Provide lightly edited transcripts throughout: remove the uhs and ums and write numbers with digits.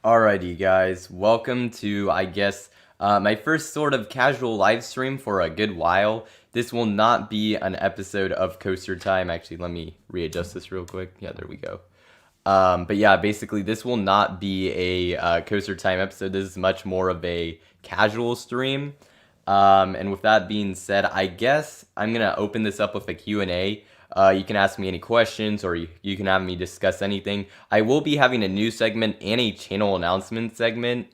Alrighty, guys, welcome to, my first sort of casual live stream for a good while. This will not be an episode of Coaster Time. Actually, let me readjust this real quick. Yeah, there we go. But yeah, basically, this will not be a Coaster Time episode. This is much more of a casual stream. And with that being said, I guess I'm gonna open this up with a Q&A. You can ask me any questions, or you can have me discuss anything. I will be having a news segment and a channel announcement segment.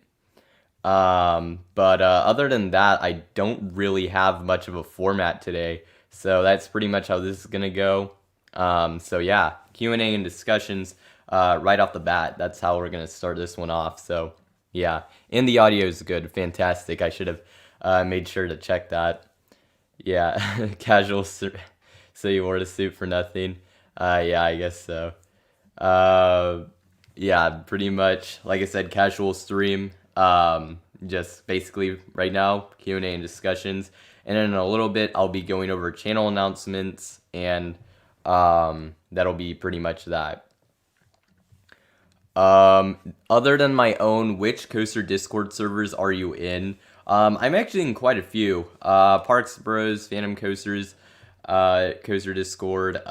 But other than that, I don't really have much of a format today. So that's pretty much how this is gonna go. So yeah, Q&A and discussions right off the bat. That's how we're gonna start this one off. So yeah, and the audio is good, fantastic. I should have made sure to check that. Yeah, casual. So you wore the suit for nothing. Yeah, I guess so. Uh, yeah, pretty much. Like I said, casual stream. Just basically right now, Q&A and discussions. And then in a little bit, I'll be going over channel announcements, and that'll be pretty much that. Other than my own, which Coaster Discord servers are you in? I'm actually in quite a few. Parks Bros, Phantom Coasters, Coaster Discord.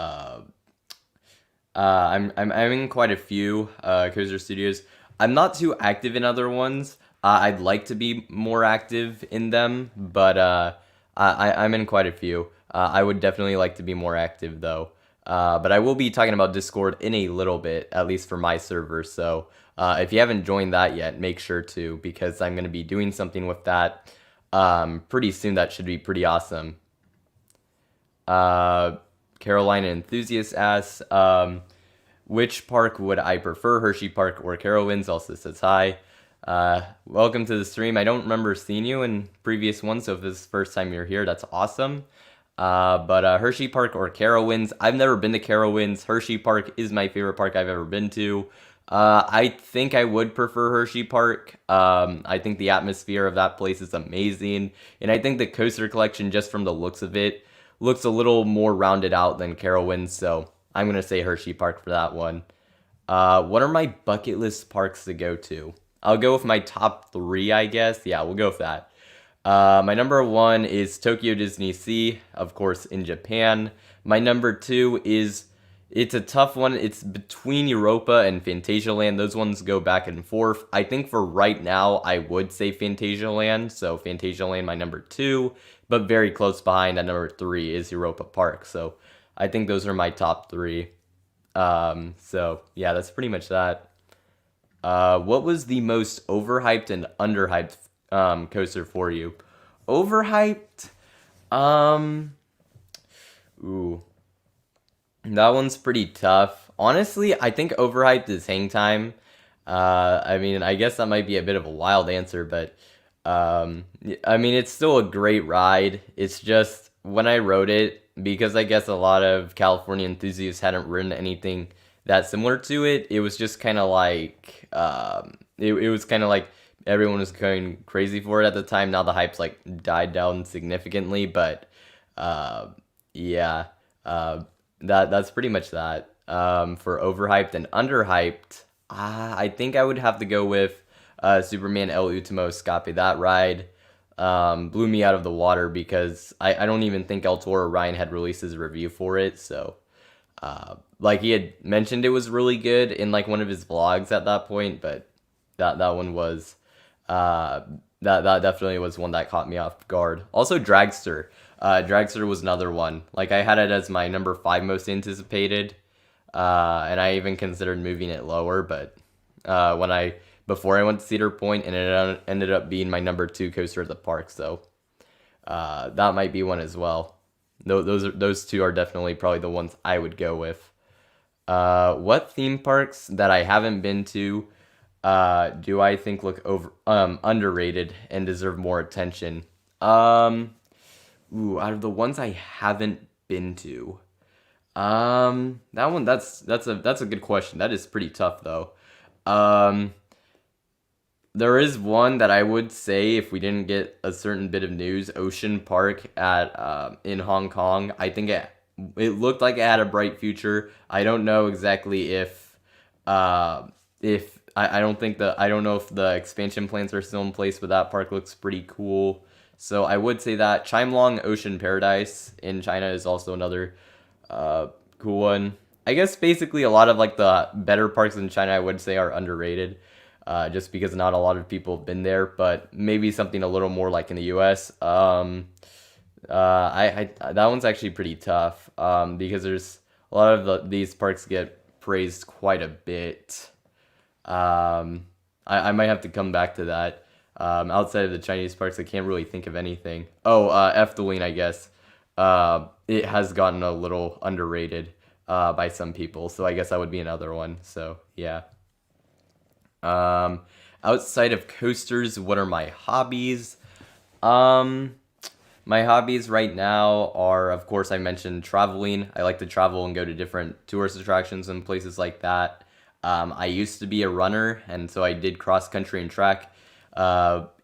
I'm in quite a few Coaster Studios. I'm not too active in other ones. I'd like to be more active in them, but I'm in quite a few. I would definitely like to be more active though. But I will be talking about Discord in a little bit, at least for my server. So if you haven't joined that yet, make sure to, because I'm going to be doing something with that pretty soon. That should be pretty awesome. Carolina Enthusiast asks, which park would I prefer, Hershey Park or Carowinds? Also says hi. Welcome to the stream. I don't remember seeing you in previous ones, so if this is the first time you're here, that's awesome. But Hershey Park or Carowinds? I've never been to Carowinds. Hershey Park is my favorite park I've ever been to. I think I would prefer Hershey Park. I think the atmosphere of that place is amazing, and I think the coaster collection, just from the looks of it, looks a little more rounded out than Carowinds, so I'm going to say Hershey Park for that one. What are my bucket list parks to go to? I'll go with my top 3, I guess. Yeah, we'll go with that. My number 1 is Tokyo Disney Sea, of course, in Japan. My number 2 is, it's a tough one. It's between Europa and Phantasialand. Those ones go back and forth. I think for right now, I would say Phantasialand. So Phantasialand, my number 2, but very close behind at number 3 is Europa Park. So I think those are my top 3. So yeah, that's pretty much that. What was the most overhyped and underhyped coaster for you? Overhyped? Ooh. That one's pretty tough. Honestly, I think overhyped is Hang Time. I mean, I guess that might be a bit of a wild answer, but I mean, it's still a great ride. It's just when I wrote it, because I guess a lot of California enthusiasts hadn't written anything that similar to it. It was just kind of like it was kind of like everyone was going crazy for it at the time. Now the hype's like died down significantly, but yeah, that's pretty much that. For overhyped and underhyped, I think I would have to go with Superman El Ultimo Escape. That ride blew me out of the water, because I don't even think El Toro Ryan had released his review for it. So like, he had mentioned it was really good in like one of his vlogs at that point, but that one was that definitely was one that caught me off guard. Also Dragster. Dragster was another one. Like, I had it as my number 5 most anticipated, and I even considered moving it lower, but before I went to Cedar Point, and it ended up being my number 2 coaster at the park. So that might be one as well. Those 2 are definitely probably the ones I would go with. What theme parks that I haven't been to do I think look underrated and deserve more attention? Out of the ones I haven't been to, that one that's a good question. That is pretty tough though. There is one that I would say, if we didn't get a certain bit of news, Ocean Park at in Hong Kong. I think it looked like it had a bright future. I don't know exactly if I don't think I don't know if the expansion plans are still in place, but that park looks pretty cool. So I would say that Chimelong Ocean Paradise in China is also another uh, cool one. I guess basically a lot of like the better parks in China I would say are underrated, just because not a lot of people have been there. But maybe something a little more like in the U.S. That one's actually pretty tough, because there's a lot of these parks get praised quite a bit. I might have to come back to that. Outside of the Chinese parks, I can't really think of anything. Oh, Efteling, I guess. It has gotten a little underrated by some people, so I guess that would be another one. So yeah. Um, Outside of coasters, what are my hobbies? Um, my hobbies right now are, of course, I mentioned traveling. I like to travel and go to different tourist attractions and places like that. I used to be a runner, and so I did cross country and track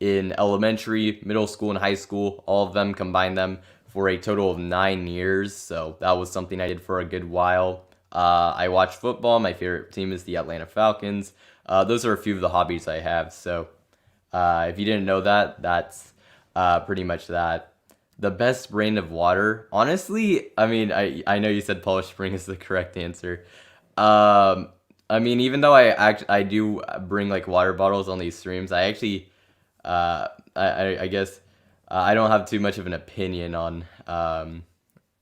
in elementary, middle school, and high school. All of them combined them for a total of 9 years. So that was something I did for a good while. I watch football. My favorite team is the Atlanta Falcons. Those are a few of the hobbies I have. So if you didn't know that, that's pretty much that. The best brand of water, honestly, I mean, I know you said Polish Spring is the correct answer. Um, I mean, even though I do bring like water bottles on these streams, I actually I guess I don't have too much of an opinion on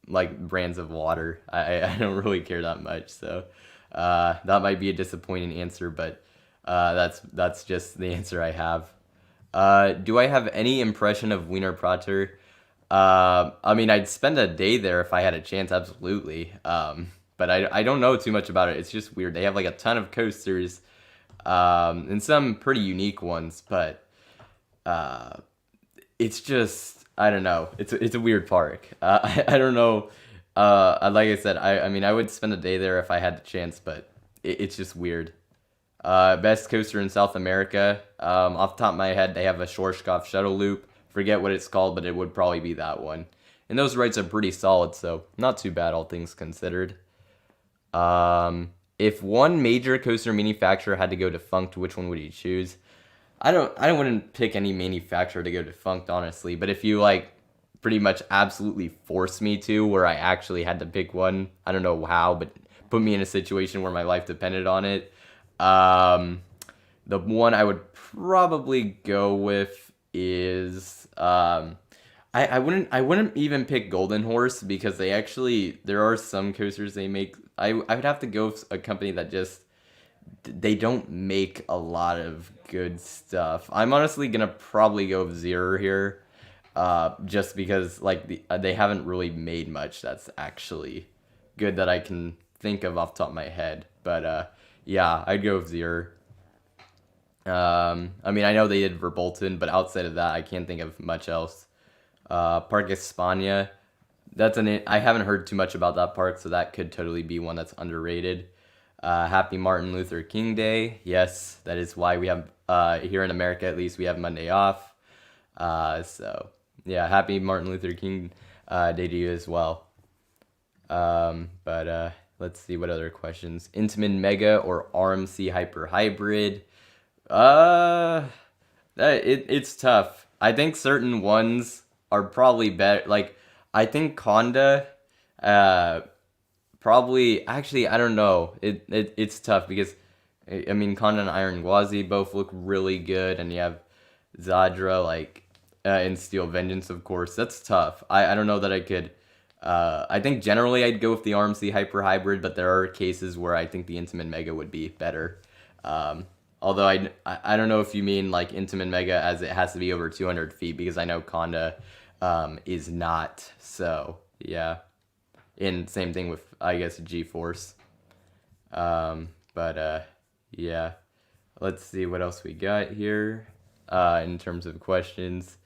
like brands of water. I don't really care that much, so that might be a disappointing answer, but that's just the answer I have. Do I have any impression of Wiener Prater? I mean, I'd spend a day there if I had a chance, absolutely. But I don't know too much about it. It's just weird. They have like a ton of coasters, and some pretty unique ones, but uh, it's just I don't know. It's a weird park. I don't know. Like I said, I mean I would spend a day there if I had the chance, but it's just weird. Best coaster in South America. Off the top of my head, they have a Schwarzkopf shuttle loop. Forget what it's called, but it would probably be that one. And those rides are pretty solid, so not too bad, all things considered. If one major coaster manufacturer had to go defunct, which one would you choose? I wouldn't pick any manufacturer to go defunct, honestly. But if you like, pretty much absolutely force me to, where I actually had to pick one, I don't know how, but put me in a situation where my life depended on it. Um, the one I would probably go with is I wouldn't even pick Golden Horse because they actually there are some coasters they make. I would have to go with a company that just they don't make a lot of good stuff. I'm honestly gonna probably go with Zero here, just because like they haven't really made much that's actually good that I can think of off the top of my head. But yeah, I'd go with Zero. I mean, I know they did Verbolten, but outside of that, I can't think of much else. Park España, I haven't heard too much about that park, so that could totally be one that's underrated. Happy Martin Luther King Day. Yes, that is why we have, here in America at least, we have Monday off. So, yeah, happy Martin Luther King Day to you as well. But let's see what other questions. Intamin Mega or RMC Hyper Hybrid? Uh, it's tough. I think certain ones are probably better. Like, I think Conda, uh, probably actually I don't know. It's tough because I mean Conda and Iron Gwazi both look really good, and you have Zadra like and Steel Vengeance, of course. That's tough. I don't know that I could. I think generally I'd go with the RMC Hyper Hybrid, but there are cases where I think the Intamin Mega would be better. Although I don't know if you mean like Intamin Mega as it has to be over 200 feet because I know Conda is not. So yeah, and same thing with I guess G-Force. But yeah, let's see what else we got here in terms of questions.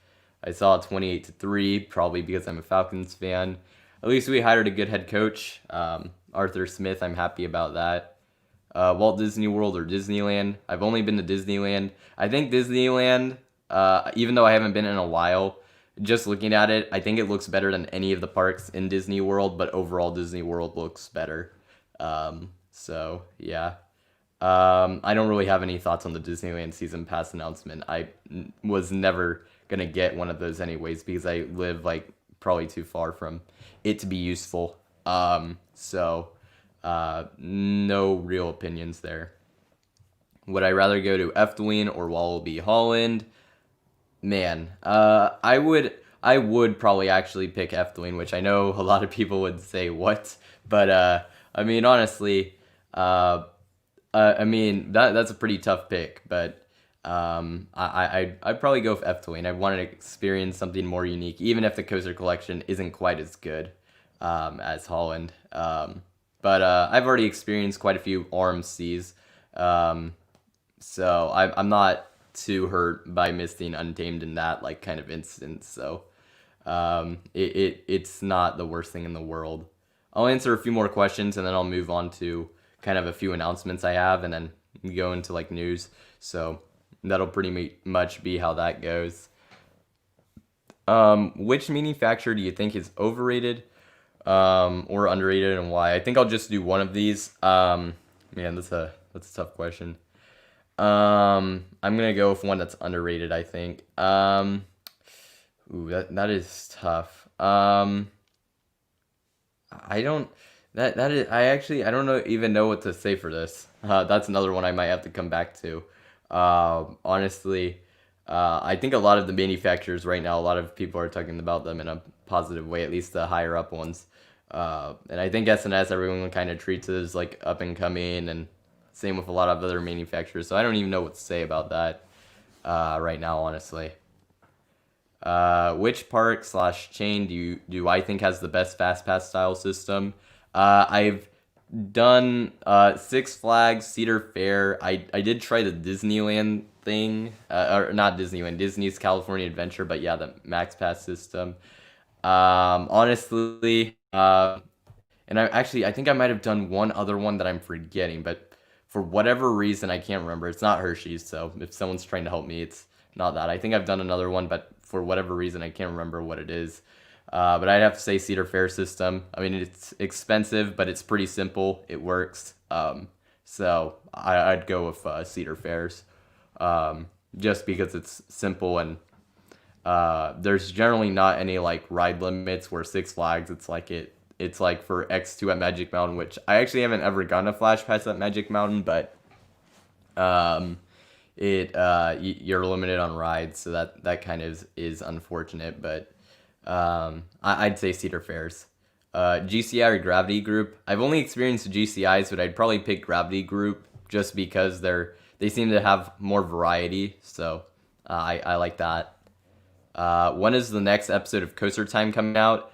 I saw 28-3, probably because I'm a Falcons fan. At least we hired a good head coach, Arthur Smith. I'm happy about that. Walt Disney World or Disneyland? I've only been to Disneyland. I think Disneyland, even though I haven't been in a while, just looking at it, I think it looks better than any of the parks in Disney World, but overall Disney World looks better. So, yeah. I don't really have any thoughts on the Disneyland season pass announcement. Was never gonna get one of those anyways because I live like probably too far from it to be useful. No real opinions there. Would I rather go to Efteling or Wallaby Holland? Man, I would probably actually pick Efteling, which I know a lot of people would say what, but I mean honestly, uh, I mean that's a pretty tough pick, but I'd probably go with Efteling. I wanted to experience something more unique, even if the coaster collection isn't quite as good as Holland. But I've already experienced quite a few RMCs, um, so I'm not too hurt by missing Untamed in that like kind of instance. So it's not the worst thing in the world. I'll answer a few more questions and then I'll move on to kind of a few announcements I have and then go into like news. So that'll pretty much be how that goes. Which manufacturer do you think is overrated or underrated and why? I think I'll just do one of these. Man, that's a tough question. I'm gonna go with one that's underrated, I think. That is tough. I don't. That is. I don't know even know what to say for this. That's another one I might have to come back to. Honestly, I think a lot of the manufacturers right now, a lot of people are talking about them in a positive way, at least the higher up ones. And I think SNS everyone kind of treats it as like up and coming, and same with a lot of other manufacturers. So I don't even know what to say about that right now, honestly. Which park slash chain do I think has the best fast pass style system? I've done Six Flags, Cedar Fair. I did try the Disneyland thing, or not Disneyland, Disney's California Adventure, but yeah, the Max Pass system. Honestly, and I think I might have done one other one that I'm forgetting, but for whatever reason I can't remember. It's not Hershey's, so if someone's trying to help me, it's not that. I think I've done another one, but for whatever reason I can't remember what it is. But I'd have to say Cedar Fair system. I mean, it's expensive, but it's pretty simple. It works. I'd go with Cedar Fairs, just because it's simple and there's generally not any like ride limits. Where Six Flags, it's like for X2 at Magic Mountain, which I actually haven't ever gotten a Flash Pass at Magic Mountain, but um, you're limited on rides, so that kind of is unfortunate. But I'd say Cedar Fairs. GCI or Gravity Group. I've only experienced GCIs, but I'd probably pick Gravity Group just because they seem to have more variety. So I like that. When is the next episode of Coaster Time coming out?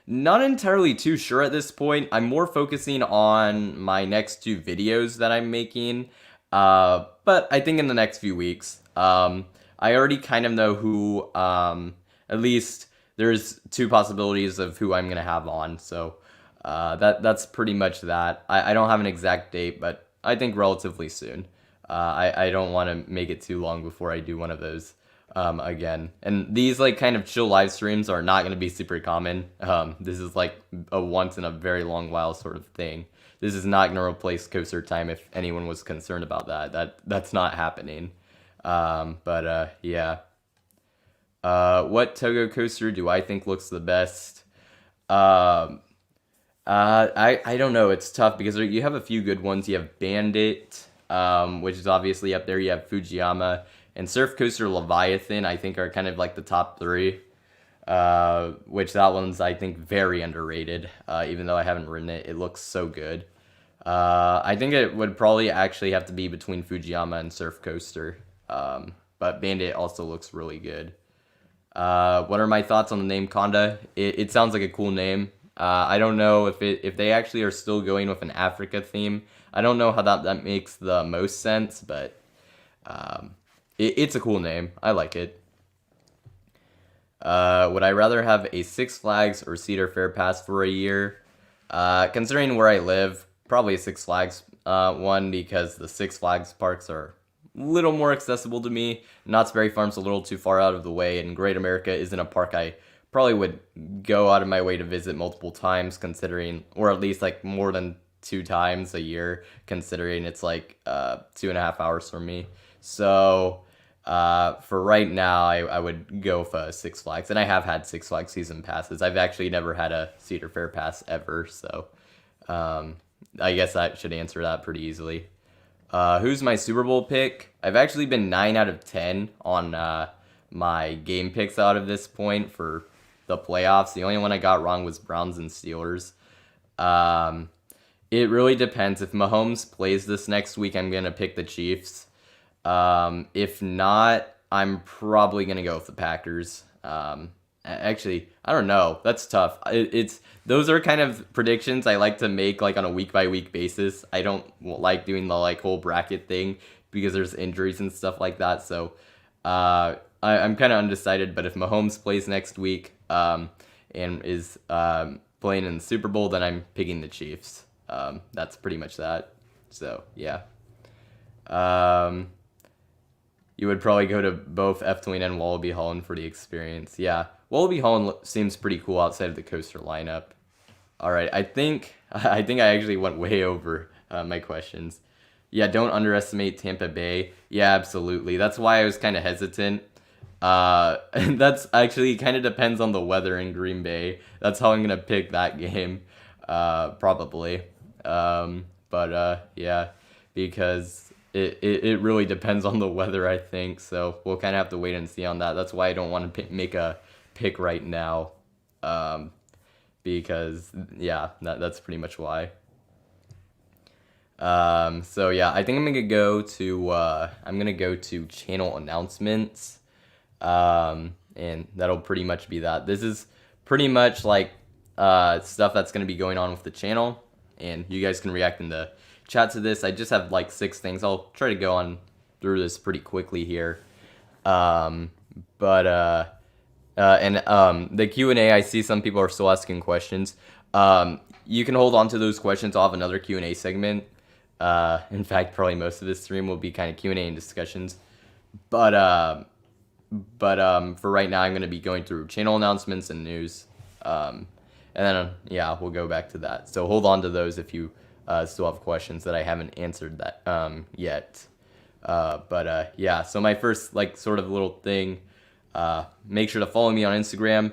Not entirely too sure at this point. I'm more focusing on my next two videos that I'm making. But I think in the next few weeks. I already kind of know who, at least there's two possibilities of who I'm gonna have on. So that's pretty much that. I don't have an exact date, but I think relatively soon. I don't want to make it too long before I do one of those again. And these like kind of chill live streams are not going to be super common. This is like a once in a very long while sort of thing. This is not going to replace Coaster Time if anyone was concerned about that. That's not happening. Yeah. What Togo coaster do I think looks the best? Um, I don't know. It's tough because you have a few good ones. You have Bandit, which is obviously up there. You have Fujiyama and Surf Coaster Leviathan. I think are kind of like the top three. Which that one's I think very underrated. Even though I haven't ridden it, it looks so good. I think it would probably actually have to be between Fujiyama and Surf Coaster. But Bandit also looks really good. What are my thoughts on the name Conda? It sounds like a cool name. I don't know if they actually are still going with an Africa theme. I don't know how that makes the most sense, but it's a cool name. I like it. Would I rather have a Six Flags or Cedar Fair pass for a year? Considering where I live, probably a Six Flags one because the Six Flags parks are a little more accessible to me. Knott's Berry Farm's a little too far out of the way, and Great America isn't a park I probably would go out of my way to visit multiple times, considering, or at least like more than 2 times a year, considering it's like 2.5 hours from me. So for right now, I would go for Six Flags, and I have had Six Flags season passes. I've actually never had a Cedar Fair pass ever, so I guess that should answer that pretty easily. Who's my Super Bowl pick? I've actually been 9 out of 10 on my game picks out of this point for the playoffs. The only one I got wrong was Browns and Steelers. Um, it really depends. If Mahomes plays this next week, I'm going to pick the Chiefs. If not, I'm probably going to go with the Packers. Actually, I don't know. That's tough. It's those are kind of predictions I like to make like on a week by week basis. I don't like doing the like whole bracket thing because there's injuries and stuff like that. So I'm kind of undecided. But if Mahomes plays next week and is playing in the Super Bowl, then I'm picking the Chiefs. That's pretty much that. So yeah. You would probably go to both Efteling and Wallaby Holland for the experience. Yeah, Wallaby Holland seems pretty cool outside of the coaster lineup. All right, I think I actually went way over my questions. Yeah, don't underestimate Tampa Bay. Yeah, absolutely. That's why I was kind of hesitant. And that's actually kind of depends on the weather in Green Bay. That's how I'm gonna pick that game, probably. Yeah, because it really depends on the weather, I think. So we'll kind of have to wait and see on that. That's why I don't want to make a pick right now. Because yeah, that's pretty much why. So yeah, I think I'm gonna go to channel announcements. And that'll pretty much be that. This is pretty much like stuff that's gonna be going on with the channel, and you guys can react in the chat to this. I just have like 6 things. I'll try to go on through this pretty quickly here. The Q&A, I see some people are still asking questions. You can hold on to those questions. I'll have another Q&A segment. In fact, probably most of this stream will be kind of Q&A and discussions. But for right now, I'm going to be going through channel announcements and news. And then, yeah, we'll go back to that. So hold on to those if you still have questions that I haven't answered that yet. Yeah, so my first like sort of little thing, make sure to follow me on Instagram.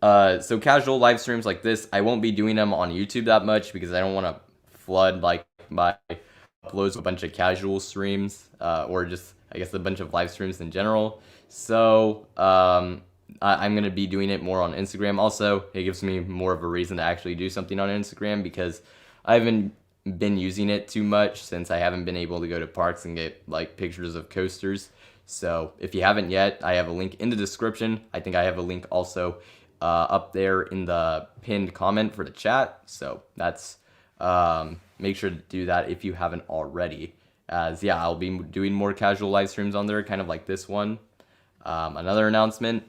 So casual live streams like this, I won't be doing them on YouTube that much because I don't want to flood like my uploads with a bunch of casual streams or just I guess a bunch of live streams in general. So I'm going to be doing it more on Instagram. Also, it gives me more of a reason to actually do something on Instagram because I haven't been using it too much since I haven't been able to go to parks and get like pictures of coasters. So if you haven't yet, I have a link in the description. I think I have a link also up there in the pinned comment for the chat. So that's make sure to do that if you haven't already. As yeah, I'll be doing more casual live streams on there, kind of like this one. Another announcement.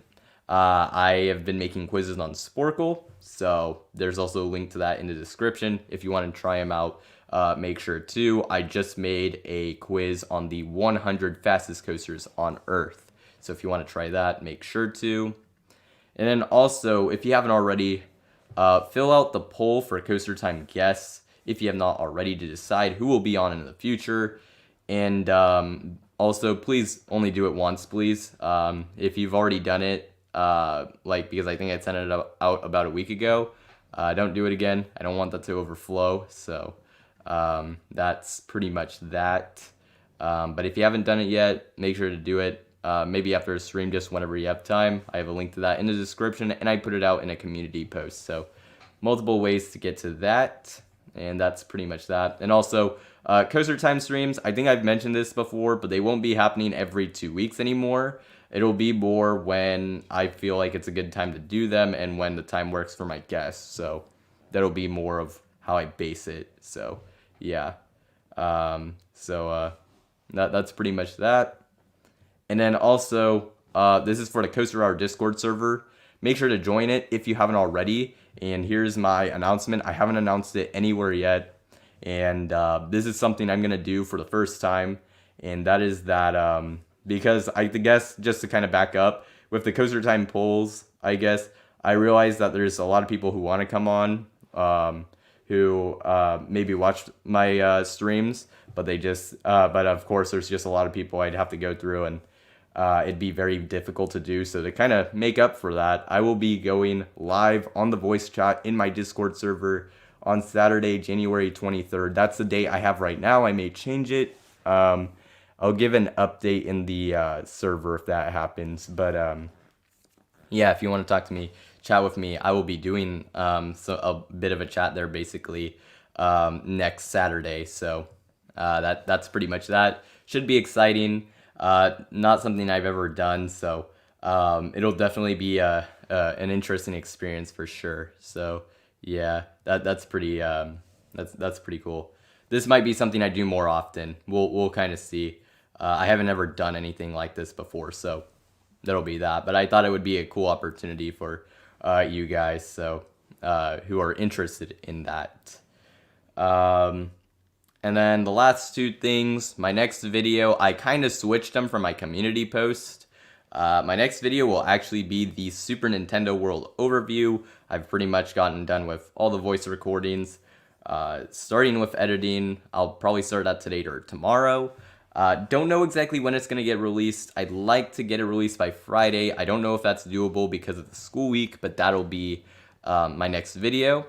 I have been making quizzes on Sporkle, so there's also a link to that in the description. If you want to try them out, make sure to. I just made a quiz on the 100 fastest coasters on Earth. So if you want to try that, make sure to. And then also, if you haven't already, fill out the poll for Coaster Time guests if you have not already to decide who will be on in the future. And also, please only do it once, please. If you've already done it, because I think I sent it out about a week ago, don't do it again. I don't want that to overflow. So that's pretty much that. But if you haven't done it yet, make sure to do it. Maybe after a stream, just whenever you have time. I have a link to that in the description, and I put it out in a community post. So multiple ways to get to that. And that's pretty much that. And also, Coaster Time streams, I think I've mentioned this before, but they won't be happening every 2 weeks anymore. It'll be more when I feel like it's a good time to do them and when the time works for my guests. So that'll be more of how I base it. So yeah. That's pretty much that. And then also, this is for the Coaster Hour Discord server. Make sure to join it if you haven't already. And here's my announcement. I haven't announced it anywhere yet. And this is something I'm going to do for the first time. And that is that because I guess just to kind of back up, with the Coaster Time polls, I guess, I realized that there's a lot of people who want to come on who maybe watched my streams, but they just, but of course, there's just a lot of people I'd have to go through, and it'd be very difficult to do. So to kind of make up for that, I will be going live on the voice chat in my Discord server on Saturday, January 23rd. That's the date I have right now. I may change it. I'll give an update in the server if that happens. But yeah, if you want to talk to me, chat with me, I will be doing so a bit of a chat there basically next Saturday. So that's pretty much that. Should be exciting. Not something I've ever done, so it'll definitely be an interesting experience for sure. So yeah, that's pretty that's pretty cool. This might be something I do more often. We'll kind of see. I haven't ever done anything like this before, so that'll be that. But I thought it would be a cool opportunity for you guys, so who are interested in that. And then the last two things, my next video, I kind of switched them from my community post. My next video will actually be the Super Nintendo World Overview. I've pretty much gotten done with all the voice recordings. Starting with editing, I'll probably start that today or tomorrow. Don't know exactly when it's going to get released. I'd like to get it released by Friday. I don't know if that's doable because of the school week, but that'll be my next video.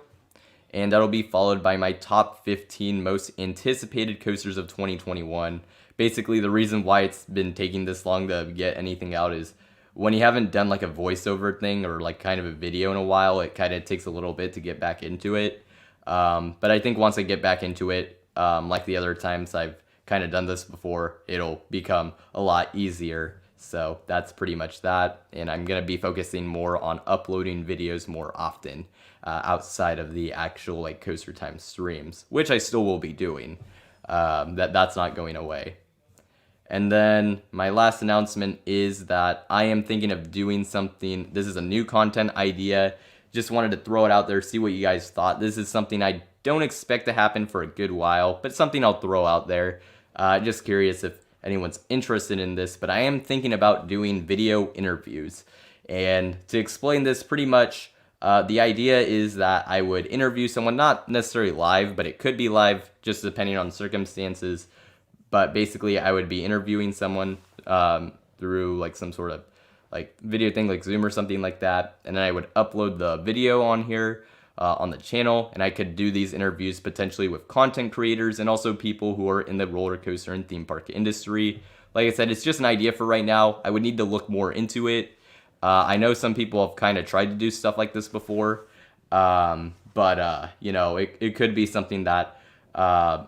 And that'll be followed by my top 15 most anticipated coasters of 2021. Basically, the reason why it's been taking this long to get anything out is when you haven't done like a voiceover thing or like kind of a video in a while, it kind of takes a little bit to get back into it. But I think once I get back into it, like the other times I've kind of done this before, it'll become a lot easier. So that's pretty much that. And I'm going to be focusing more on uploading videos more often outside of the actual like Coaster Time streams, which I still will be doing. That's not going away. And then my last announcement is that I am thinking of doing something. This is a new content idea. Just wanted to throw it out there, see what you guys thought. This is something I don't expect to happen for a good while, but something I'll throw out there. Just curious if anyone's interested in this, but I am thinking about doing video interviews. And to explain this pretty much, the idea is that I would interview someone, not necessarily live, but it could be live, just depending on circumstances. But basically, I would be interviewing someone through like some sort of like video thing, like Zoom or something like that. And then I would upload the video on here on the channel. And I could do these interviews potentially with content creators and also people who are in the roller coaster and theme park industry. Like I said, it's just an idea for right now. I would need to look more into it. I know some people have kind of tried to do stuff like this before, but you know, it could be something that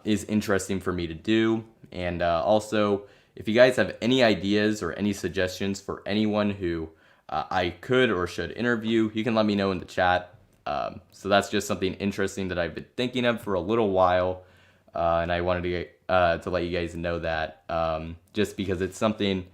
is interesting for me to do. And also, if you guys have any ideas or any suggestions for anyone who I could or should interview, you can let me know in the chat. So that's just something interesting that I've been thinking of for a little while, and I wanted to let you guys know that just because it's something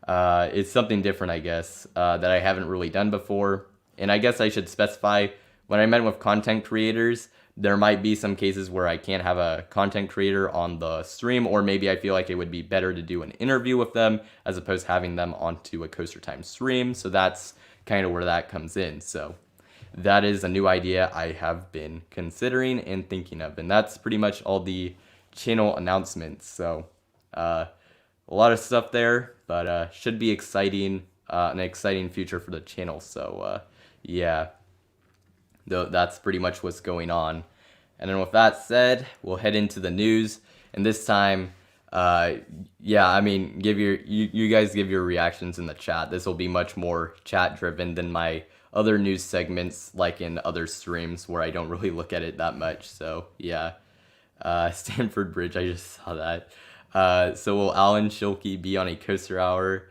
different, I guess, that I haven't really done before. And I guess I should specify, when I meant with content creators, there might be some cases where I can't have a content creator on the stream, or maybe I feel like it would be better to do an interview with them as opposed to having them onto a Coaster Time stream. So that's kind of where that comes in. So that is a new idea I have been considering and thinking of. And that's pretty much all the channel announcements. So a lot of stuff there, but should be exciting, an exciting future for the channel. So yeah, that's pretty much what's going on. And then with that said, we'll head into the news. And this time, yeah, I mean, you guys give your reactions in the chat. This will be much more chat driven than my other news segments, like in other streams where I don't really look at it that much. So yeah, Stanford Bridge, I just saw that. So will Alan Schilke be on a Coaster Hour,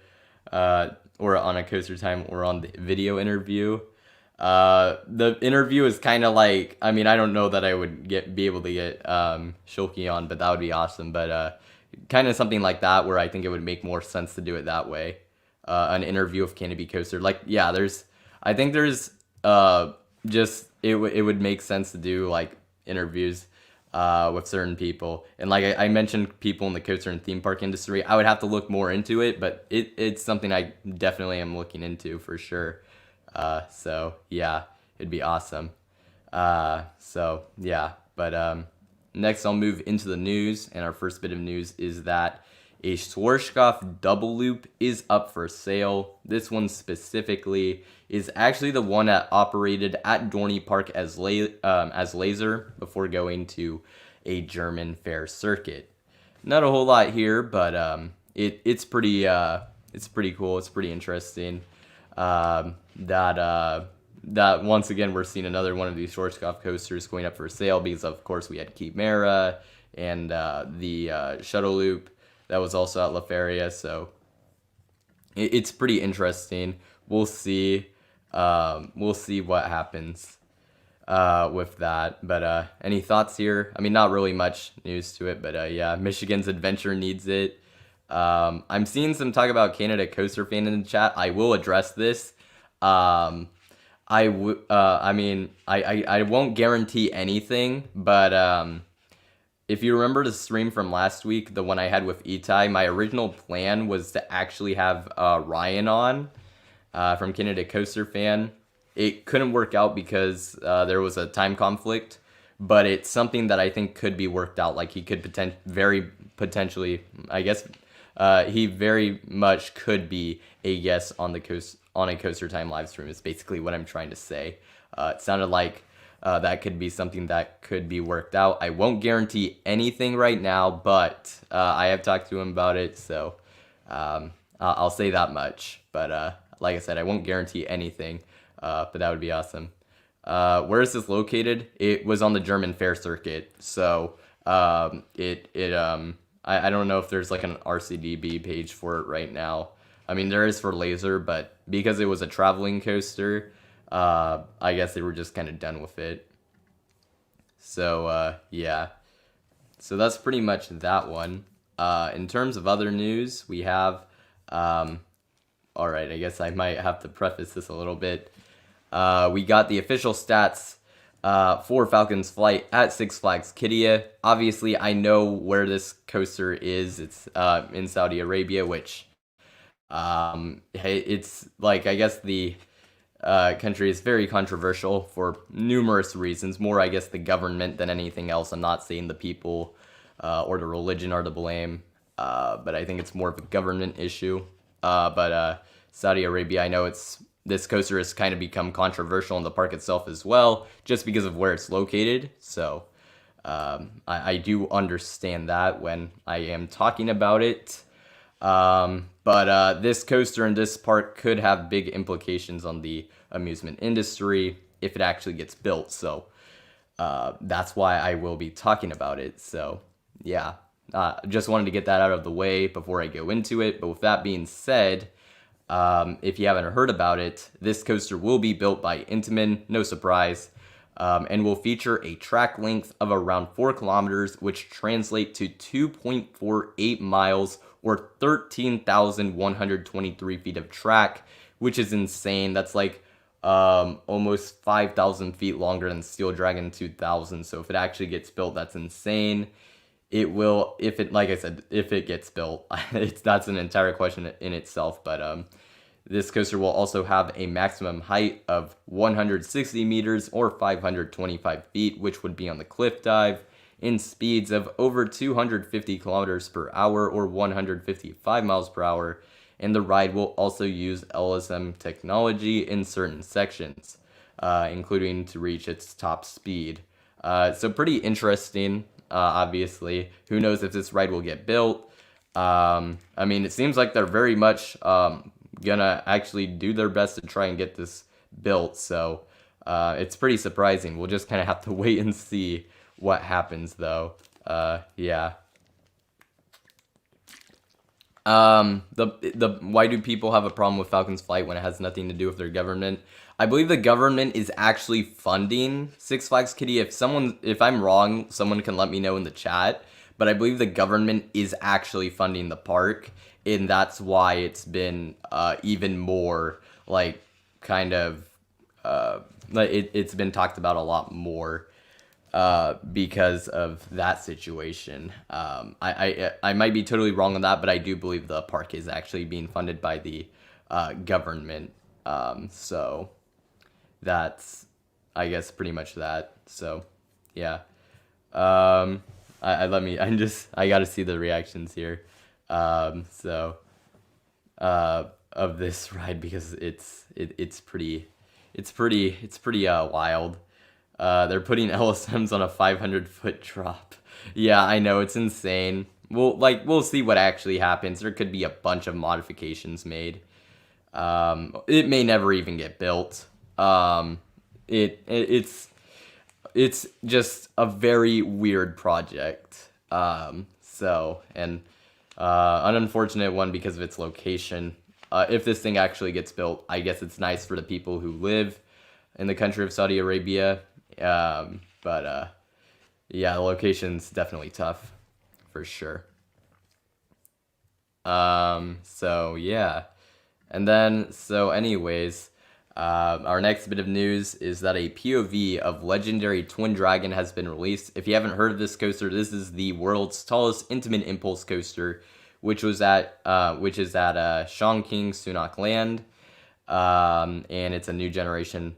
or on a Coaster Time, or on the video interview? The interview is kind of like, I mean, I don't know that I would be able to get Schilke on, but that would be awesome. But kind of something like that, where I think it would make more sense to do it that way. An interview of Canopy Coaster, like, yeah, I think there's just it would make sense to do like interviews with certain people. And like I mentioned, people in the coaster and theme park industry, I would have to look more into it, but it's something I definitely am looking into for sure. So yeah, it'd be awesome. So yeah, But next, I'll move into the news, and our first bit of news is that a Schwarzkopf Double Loop is up for sale. This one specifically is actually the one that operated at Dorney Park as laser before going to a German fair circuit. Not a whole lot here, but it's pretty cool. It's pretty interesting. That once again we're seeing another one of these Schwarzkopf coasters going up for sale, because of course we had Chimera and the Shuttle Loop that was also at La Feria, so it's pretty interesting. We'll see what happens with that. But any thoughts here? I mean, not really much news to it, but yeah, Michigan's Adventure needs it. I'm seeing some talk about Canada Coaster Fan in the chat. I will address this. I mean, I won't guarantee anything, but if you remember the stream from last week, the one I had with Itai, my original plan was to actually have Ryan on from Canada Coaster Fan. It couldn't work out because there was a time conflict, but it's something that I think could be worked out. Like, he could very potentially, I guess, he very much could be a guest on a Coaster Time live stream, is basically what I'm trying to say. It sounded like that could be something that could be worked out. I won't guarantee anything right now, but I have talked to him about it, so I'll say that much. But like I said, I won't guarantee anything, but that would be awesome. Where is this located? It was on the German fair circuit, so I don't know if there's like an RCDB page for it right now. I mean, there is for laser, but because it was a traveling coaster, I guess they were just kind of done with it. So, yeah. So that's pretty much that one. In terms of other news, we have... Alright, I guess I might have to preface this a little bit. We got the official stats for Falcon's flight at Six Flags Qiddiya. Obviously, I know where this coaster is. It's in Saudi Arabia, which... it's like, I guess the country is very controversial for numerous reasons. More, I guess, the government than anything else. I'm not saying the people or the religion are to blame, but I think it's more of a government issue. But Saudi Arabia, I know this coaster has kind of become controversial in the park itself as well, just because of where it's located. So I do understand that when I am talking about it. But this coaster in this park could have big implications on the amusement industry if it actually gets built. So that's why I will be talking about it. So yeah, just wanted to get that out of the way before I go into it. But with that being said, if you haven't heard about it, this coaster will be built by Intamin, no surprise, and will feature a track length of around 4 kilometers, which translate to 2.48 miles or 13,123 feet of track, which is insane. That's like almost 5,000 feet longer than Steel Dragon 2000. So if it actually gets built, that's insane. It will, like I said, if it gets built, that's an entire question in itself. But this coaster will also have a maximum height of 160 meters or 525 feet, which would be on the cliff dive, in speeds of over 250 kilometers per hour or 155 miles per hour. And the ride will also use LSM technology in certain sections, including to reach its top speed. So pretty interesting. Obviously, who knows if this ride will get built. I mean, it seems like they're very much gonna actually do their best to try and get this built, so it's pretty surprising. We'll just kind of have to wait and see what happens, though. Yeah. Why do people have a problem with Falcon's flight when it has nothing to do with their government? I believe the government is actually funding Six Flags Qiddiya. If I'm wrong, someone can let me know in the chat. But I believe the government is actually funding the park, and that's why it's been even more like kind of it's been talked about a lot more because of that situation. I might be totally wrong on that, but I do believe the park is actually being funded by the government. So that's, I guess, pretty much that. So yeah. I gotta see the reactions here. So of this ride because it's pretty wild. They're putting LSMs on a 500-foot drop. Yeah, I know, it's insane. We'll see what actually happens. There could be a bunch of modifications made. It may never even get built. It's just a very weird project. And an unfortunate one because of its location. If this thing actually gets built, I guess it's nice for the people who live in the country of Saudi Arabia. But yeah, the location's definitely tough for sure. So yeah. And then, so anyways, our next bit of news is that a POV of legendary Twin Dragon has been released. If you haven't heard of this coaster, this is the world's tallest intimate impulse coaster, which is at Chongqing Sunak Land, and it's a new generation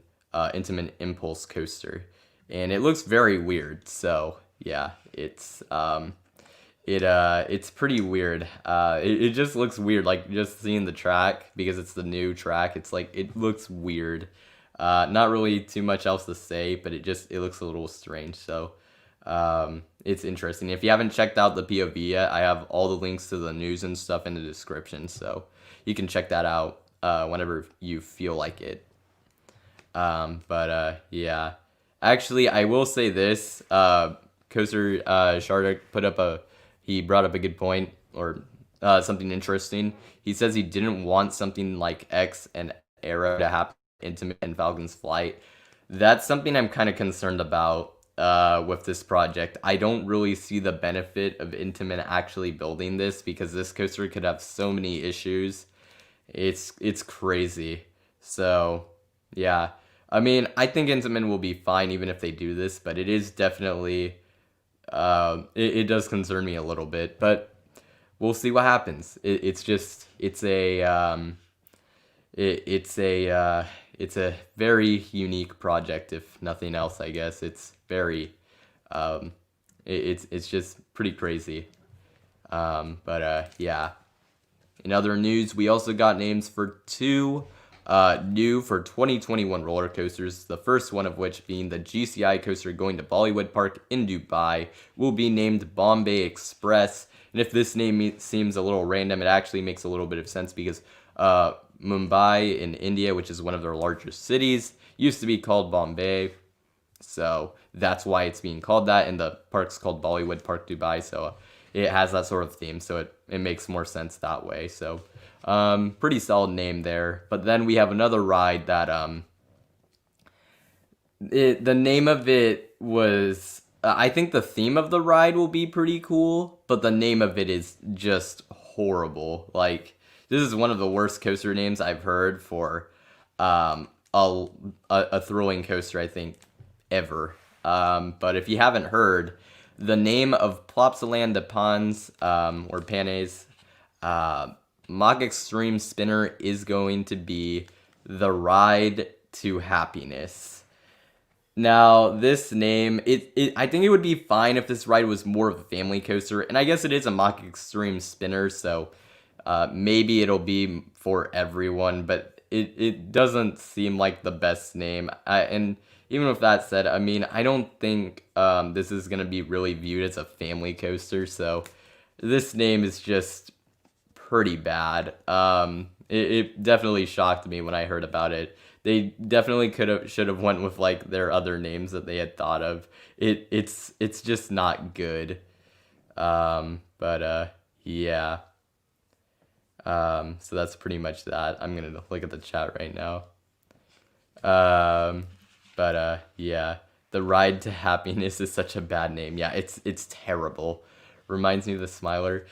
intimate impulse coaster, and it looks very weird. So yeah, it's pretty weird. It just looks weird, like just seeing the track because it's the new track. It's like it looks weird. Not really too much else to say, but it looks a little strange. So it's interesting. If you haven't checked out the POV yet, I have all the links to the news and stuff in the description, so you can check that out whenever you feel like it. Yeah. Actually, I will say this. Coaster Shardak he brought up a good point, or something interesting. He says he didn't want something like X and Arrow to happen in Intimate and Falcon's flight. That's something I'm kind of concerned about with this project. I don't really see the benefit of Intimate actually building this because this coaster could have so many issues. It's crazy. So yeah, I mean, I think Intimate will be fine even if they do this, but it is definitely it does concern me a little bit, but we'll see what happens. It's a very unique project, if nothing else. I guess it's very it's just pretty crazy. Yeah. In other news, we also got names for two new for 2021 roller coasters. The first one of which being the GCI coaster going to Bollywood Park in Dubai will be named Bombay Express. And if this name seems a little random, it actually makes a little bit of sense because Mumbai in India, which is one of their largest cities, used to be called Bombay. So that's why it's being called that, and the park's called Bollywood Park Dubai, so it has that sort of theme, so it makes more sense that way. So pretty solid name there. But then we have another ride that the name of it was I think the theme of the ride will be pretty cool, but the name of it is just horrible. Like, this is one of the worst coaster names I've heard for a thrilling coaster, I think, ever. But if you haven't heard, the name of Plopsaland de Pans, or Panes, Mock Extreme Spinner is going to be the Ride to Happiness. Now, this name, I think it would be fine if this ride was more of a family coaster, and I guess it is a Mock Extreme Spinner, so maybe it'll be for everyone, but it doesn't seem like the best name. And even with that said, I mean, I don't think this is going to be really viewed as a family coaster, so this name is just pretty bad. It definitely shocked me when I heard about it. They definitely should have went with like their other names that they had thought of. It's just not good. Yeah. So that's pretty much that. I'm gonna look at the chat right now. Yeah, the Ride to Happiness is such a bad name. Yeah, it's terrible. Reminds me of the Smiler.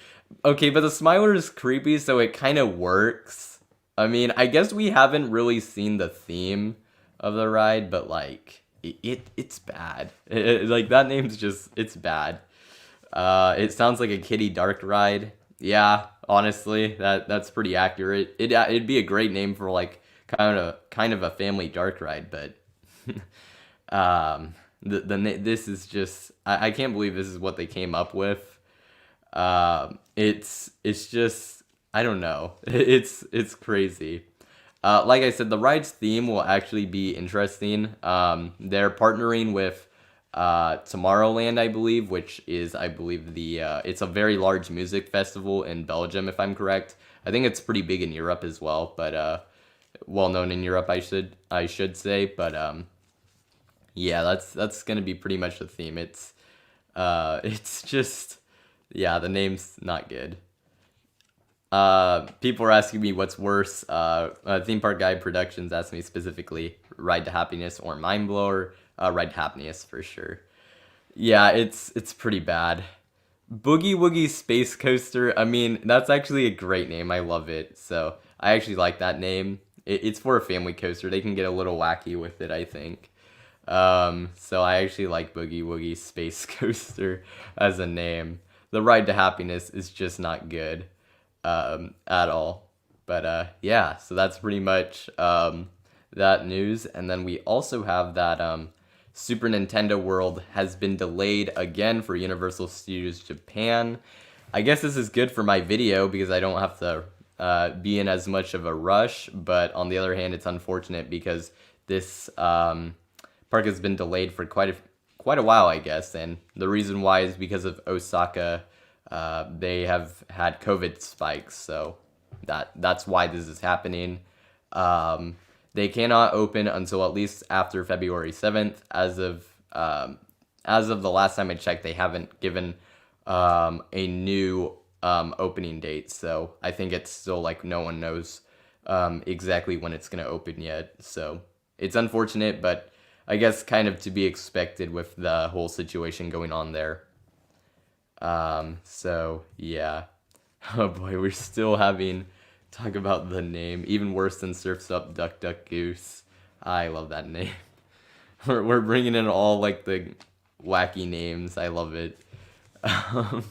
Okay, but the Smiler is creepy, so it kind of works. I mean, I guess we haven't really seen the theme of the ride, but like it's bad. Like that name's just it's bad. It sounds like a Kitty Dark ride. Yeah, honestly, that's pretty accurate. It'd be a great name for like kind of a family dark ride, but this is just I can't believe this is what they came up with. It's just I don't know. It's crazy. Like I said, the ride's theme will actually be interesting. They're partnering with Tomorrowland, I believe, which is, I believe, it's a very large music festival in Belgium, if I'm correct. I think it's pretty big in Europe as well, but well known in Europe, I should say. But yeah, that's gonna be pretty much the theme. It's just yeah, the name's not good. People are asking me what's worse. Theme Park Guide Productions asked me specifically, Ride to Happiness or Mind Blower. Ride to Happiness for sure. Yeah, it's pretty bad. Boogie Woogie Space Coaster. I mean, that's actually a great name. I love it. So I actually like that name. It's for a family coaster. They can get a little wacky with it, I think. So I actually like Boogie Woogie Space Coaster as a name. The Ride to Happiness is just not good at all. But yeah, so that's pretty much that news. And then we also have that Super Nintendo World has been delayed again for Universal Studios Japan. I guess this is good for my video because I don't have to be in as much of a rush. But on the other hand, it's unfortunate because this park has been delayed for quite a while, I guess. And the reason why is because of Osaka. They have had COVID spikes, so that's why this is happening. They cannot open until at least after February 7th. As of the last time I checked, they haven't given a new opening date. So I think it's still like no one knows exactly when it's going to open yet. So it's unfortunate, but I guess kind of to be expected with the whole situation going on there. So yeah. Oh boy, we're still having talk about the name. Even worse than Surf's Up Duck Duck Goose. I love that name. We're bringing in all like the wacky names. I love it. Ah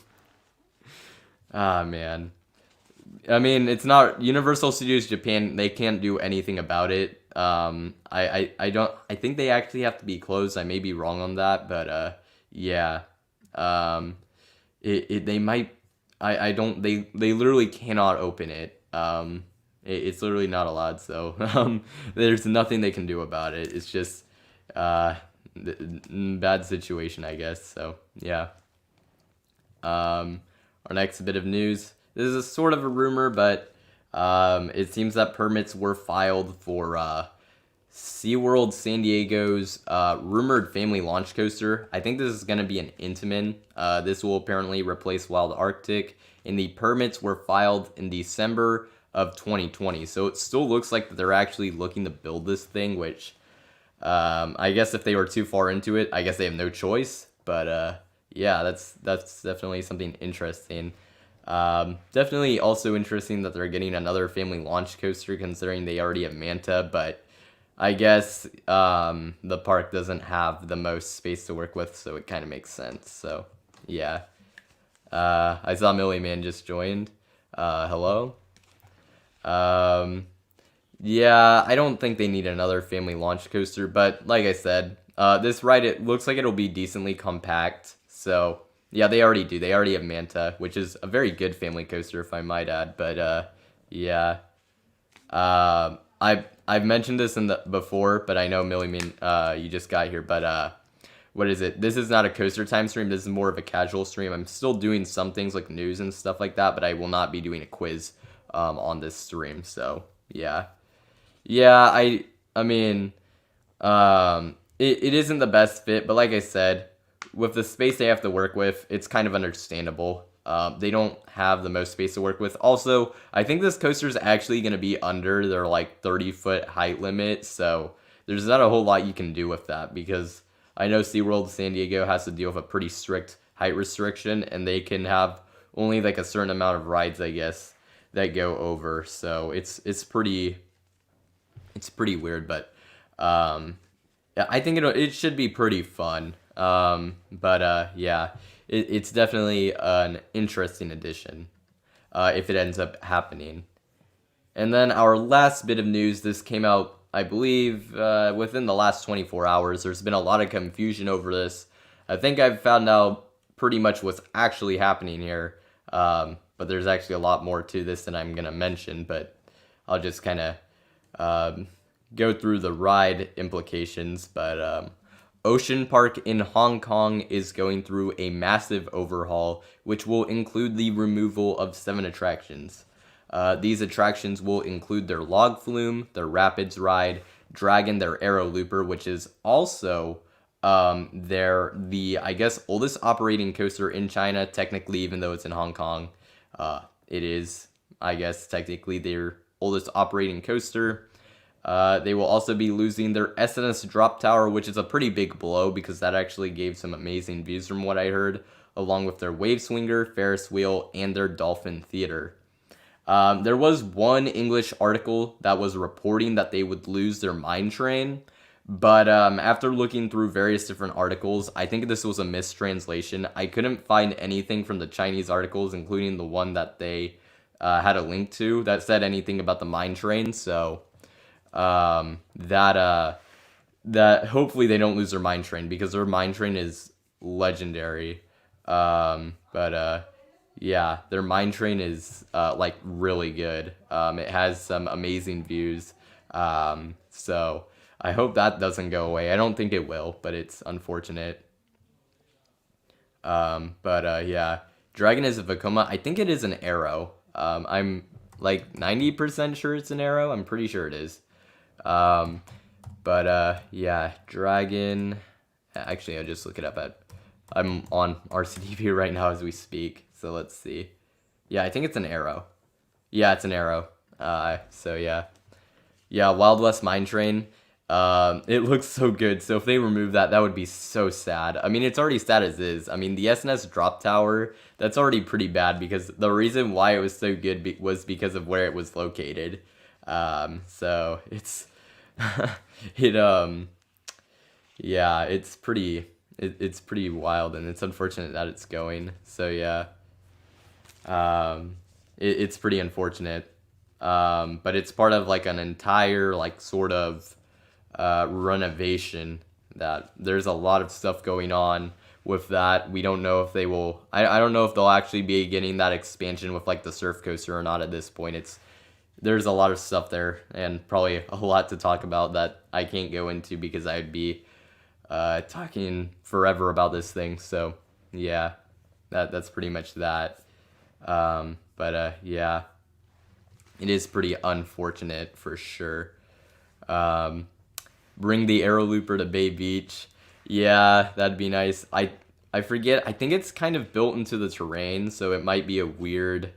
man. I mean, it's not Universal Studios Japan. They can't do anything about it. I don't. I think they actually have to be closed. I may be wrong on that, but yeah. They might. I don't. They literally cannot open it. It's literally not allowed. So there's nothing they can do about it. It's just bad situation, I guess. So yeah. Our next bit of news. This is a sort of a rumor, but it seems that permits were filed for SeaWorld San Diego's rumored family launch coaster. I think this is going to be an Intamin. This will apparently replace Wild Arctic, and the permits were filed in December of 2020. So it still looks like they're actually looking to build this thing, which I guess if they were too far into it, I guess they have no choice. But yeah, that's definitely something interesting. Definitely also interesting that they're getting another family launch coaster considering they already have Manta, but I guess the park doesn't have the most space to work with, so it kind of makes sense. So yeah. I saw Millie Man just joined. Hello. Yeah, I don't think they need another family launch coaster, but like I said, this ride, it looks like it'll be decently compact. So yeah, they already do. They already have Manta, which is a very good family coaster, if I might add. But yeah, I've mentioned this before, but I know Millie Mean you just got here. But what is it? This is not a coaster time stream. This is more of a casual stream. I'm still doing some things like news and stuff like that, but I will not be doing a quiz on this stream. So yeah, yeah. I mean, it isn't the best fit, but like I said, with the space they have to work with, it's kind of understandable. They don't have the most space to work with. Also, I think this coaster is actually going to be under their like 30-foot height limit, so there's not a whole lot you can do with that because I know SeaWorld San Diego has to deal with a pretty strict height restriction, and they can have only like a certain amount of rides, I guess, that go over. So it's pretty weird, but yeah, I think it should be pretty fun. But yeah, it's definitely an interesting addition if it ends up happening. And then our last bit of news, this came out I believe within the last 24 hours. There's been a lot of confusion over this. I think I've found out pretty much what's actually happening here. But there's actually a lot more to this than I'm going to mention, but I'll just kind of go through the ride implications. But Ocean Park in Hong Kong is going through a massive overhaul, which will include the removal of 7 attractions. These attractions will include their log flume, their rapids ride, Dragon, their arrow looper, which is also the I guess oldest operating coaster in China. Technically, even though it's in Hong Kong, it is, I guess, technically their oldest operating coaster. They will also be losing their SNS drop tower, which is a pretty big blow because that actually gave some amazing views from what I heard, along with their wave swinger, Ferris wheel, and their dolphin theater. There was one English article that was reporting that they would lose their mine train, but after looking through various different articles, I think this was a mistranslation. I couldn't find anything from the Chinese articles, including the one that they had a link to, that said anything about the mine train. So that hopefully they don't lose their mine train, because their mine train is legendary. Yeah, their mine train is like really good. It has some amazing views. So I hope that doesn't go away. I don't think it will, but it's unfortunate. Yeah, Dragon is a Vekoma. I think it is an arrow. I'm like 90% sure it's an arrow. I'm pretty sure it is. Yeah, Dragon. Actually, I'll just look it up I'm on RCDP right now as we speak. So let's see. Yeah, I think it's an arrow. Yeah, it's an arrow. So yeah. Yeah, Wild West Mine Train. It looks so good. So if they remove that, that would be so sad. I mean, it's already sad as is. I mean, the SNS drop tower, that's already pretty bad, because the reason why it was so good was because of where it was located. So it's yeah, it's pretty wild, and it's unfortunate that it's going. So yeah. It's pretty unfortunate. But it's part of like an entire like sort of renovation, that there's a lot of stuff going on with that. We don't know if they will. I don't know if they'll actually be getting that expansion with like the surf coaster or not at this point. There's a lot of stuff there, and probably a lot to talk about that I can't go into because I'd be talking forever about this thing. So yeah, that's pretty much that. Yeah, it is pretty unfortunate for sure. Bring the arrow looper to Bay Beach. Yeah, that'd be nice. I forget. I think it's kind of built into the terrain, so it might be a weird.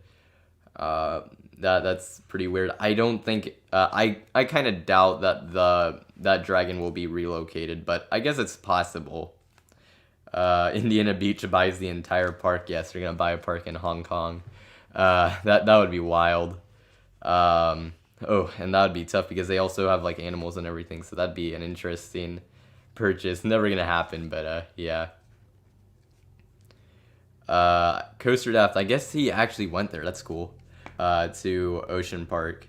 That's pretty weird. I don't think. I kind of doubt that Dragon will be relocated, but I guess it's possible. Indiana Beach buys the entire park. Yes, they're gonna buy a park in Hong Kong. That would be wild. Oh, and that would be tough because they also have like animals and everything, so that'd be an interesting purchase. Never gonna happen, but yeah. Coaster Daft, I guess he actually went there. That's cool. To Ocean Park.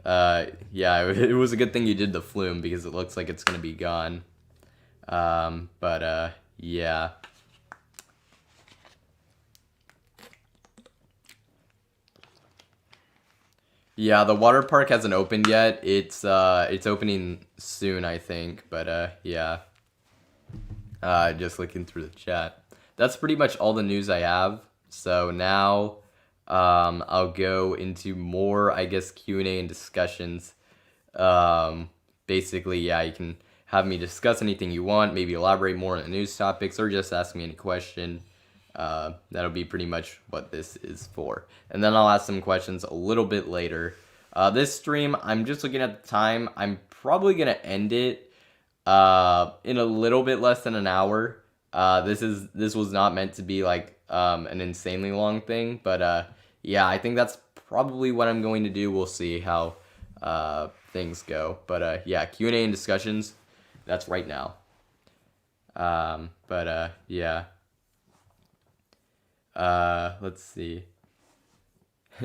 Yeah, it was a good thing you did the flume, because it looks like it's gonna be gone. Yeah. Yeah, the water park hasn't opened yet. It's opening soon, I think. But yeah. Just looking through the chat. That's pretty much all the news I have. So now I'll go into more, I guess, Q&A and discussions. Basically, yeah, you can have me discuss anything you want, maybe elaborate more on the news topics, or just ask me any question. That'll be pretty much what this is for. And then I'll ask some questions a little bit later. This stream, I'm just looking at the time. I'm probably going to end it in a little bit less than an hour. This was not meant to be like an insanely long thing, but yeah, I think that's probably what I'm going to do. We'll see how things go. But yeah, Q&A and discussions, that's right now. Yeah. Let's see.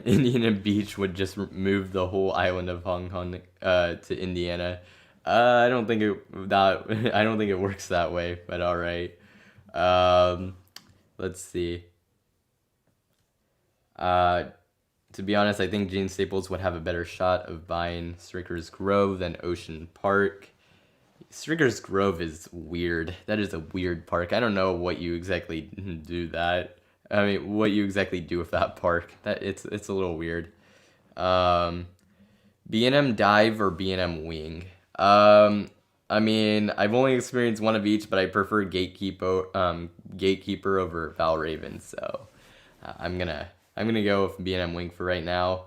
Indiana Beach would just move the whole island of Hong Kong to Indiana. I don't think it that I don't think it works that way, but all right. Um, let's see. Uh, to be honest, I think Gene Staples would have a better shot of buying Stricker's Grove than Ocean Park. Stricker's Grove is weird. That is a weird park. I don't know what you exactly do that. I mean, what you exactly do with that park. That it's a little weird. Um, B&M Dive or B&M Wing. I mean, I've only experienced one of each, but I prefer Gatekeeper over Valraven. So I'm gonna go with B&M Wing for right now.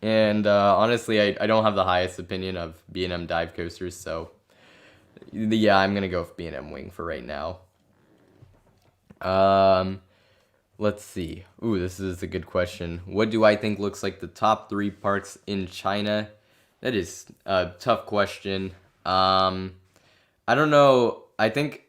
And honestly, I don't have the highest opinion of B&M dive coasters, so yeah, I'm gonna go with B&M Wing for right now. Um, let's see. Ooh, this is a good question. What do I think looks like the top three parks in China? That is a tough question. I don't know. I think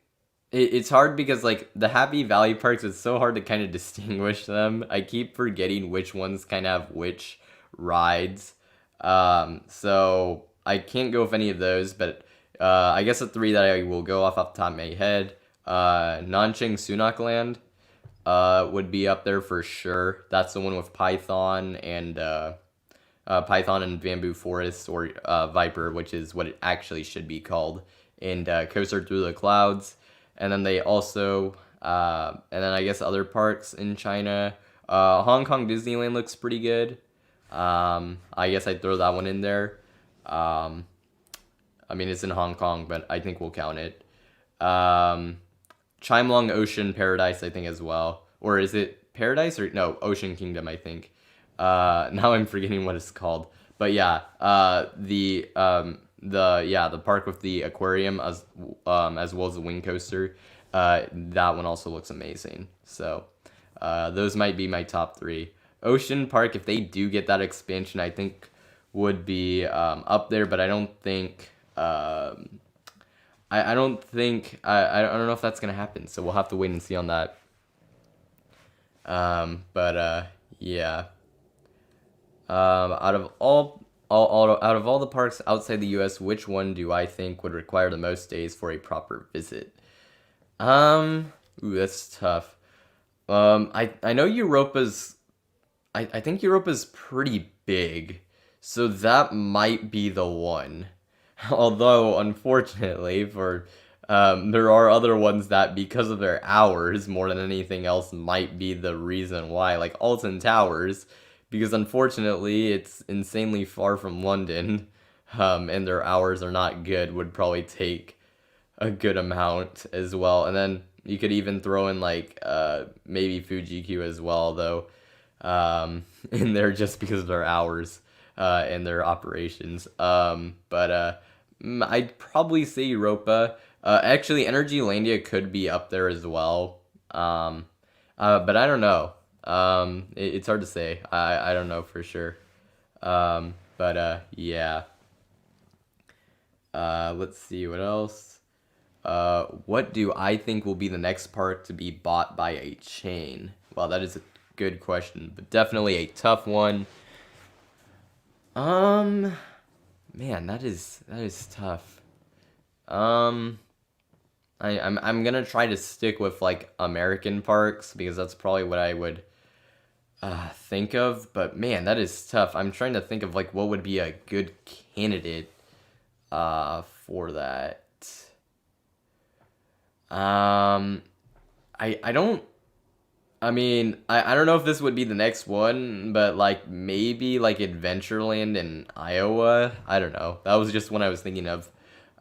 it's hard because like the Happy Valley parks, it's so hard to kind of distinguish them. I keep forgetting which ones kind of have which rides. So I can't go with any of those, but I guess the three that I will go off the top of my head, Nanching Sunak Land would be up there for sure. That's the one with Python and Bamboo Forest, or Viper, which is what it actually should be called, and Coaster Through the Clouds. And then they also, and then I guess other parks in China. Hong Kong Disneyland looks pretty good. I guess I'd throw that one in there. Um, I mean, it's in Hong Kong, but I think we'll count it. Um, Chimelong Ocean Paradise, I think, as well. Or is it Paradise or no, Ocean Kingdom, I think. Now I'm forgetting what it's called. But yeah, the park with the aquarium as well as the wing coaster. That one also looks amazing. So, those might be my top three. Ocean Park, if they do get that expansion, I think would be up there, but I don't think I don't think I don't know if that's gonna happen. So we'll have to wait and see on that. But yeah. Out of out of all the parks outside the U.S., which one do I think would require the most days for a proper visit? Ooh, that's tough. I know Europa's. I think Europa's pretty big, so that might be the one. Although, unfortunately, for there are other ones that, because of their hours, more than anything else, might be the reason why. Like Alton Towers, because unfortunately it's insanely far from London, and their hours are not good, would probably take a good amount as well. And then you could even throw in like maybe Fuji Q as well, though, in there just because of their hours and their operations. I'd probably say Europa. Actually, Energylandia could be up there as well. But I don't know. It's hard to say. I don't know for sure. Yeah. Let's see what else. What do I think will be the next park to be bought by a chain? Well, that is a good question, but definitely a tough one. Um, Man, that is tough. Um, I'm gonna try to stick with like American parks because that's probably what I would think of. But man, that is tough. I'm trying to think of like what would be a good candidate for that. Um, I don't. I mean, I don't know if this would be the next one, but like maybe like Adventureland in Iowa. I don't know. That was just one I was thinking of.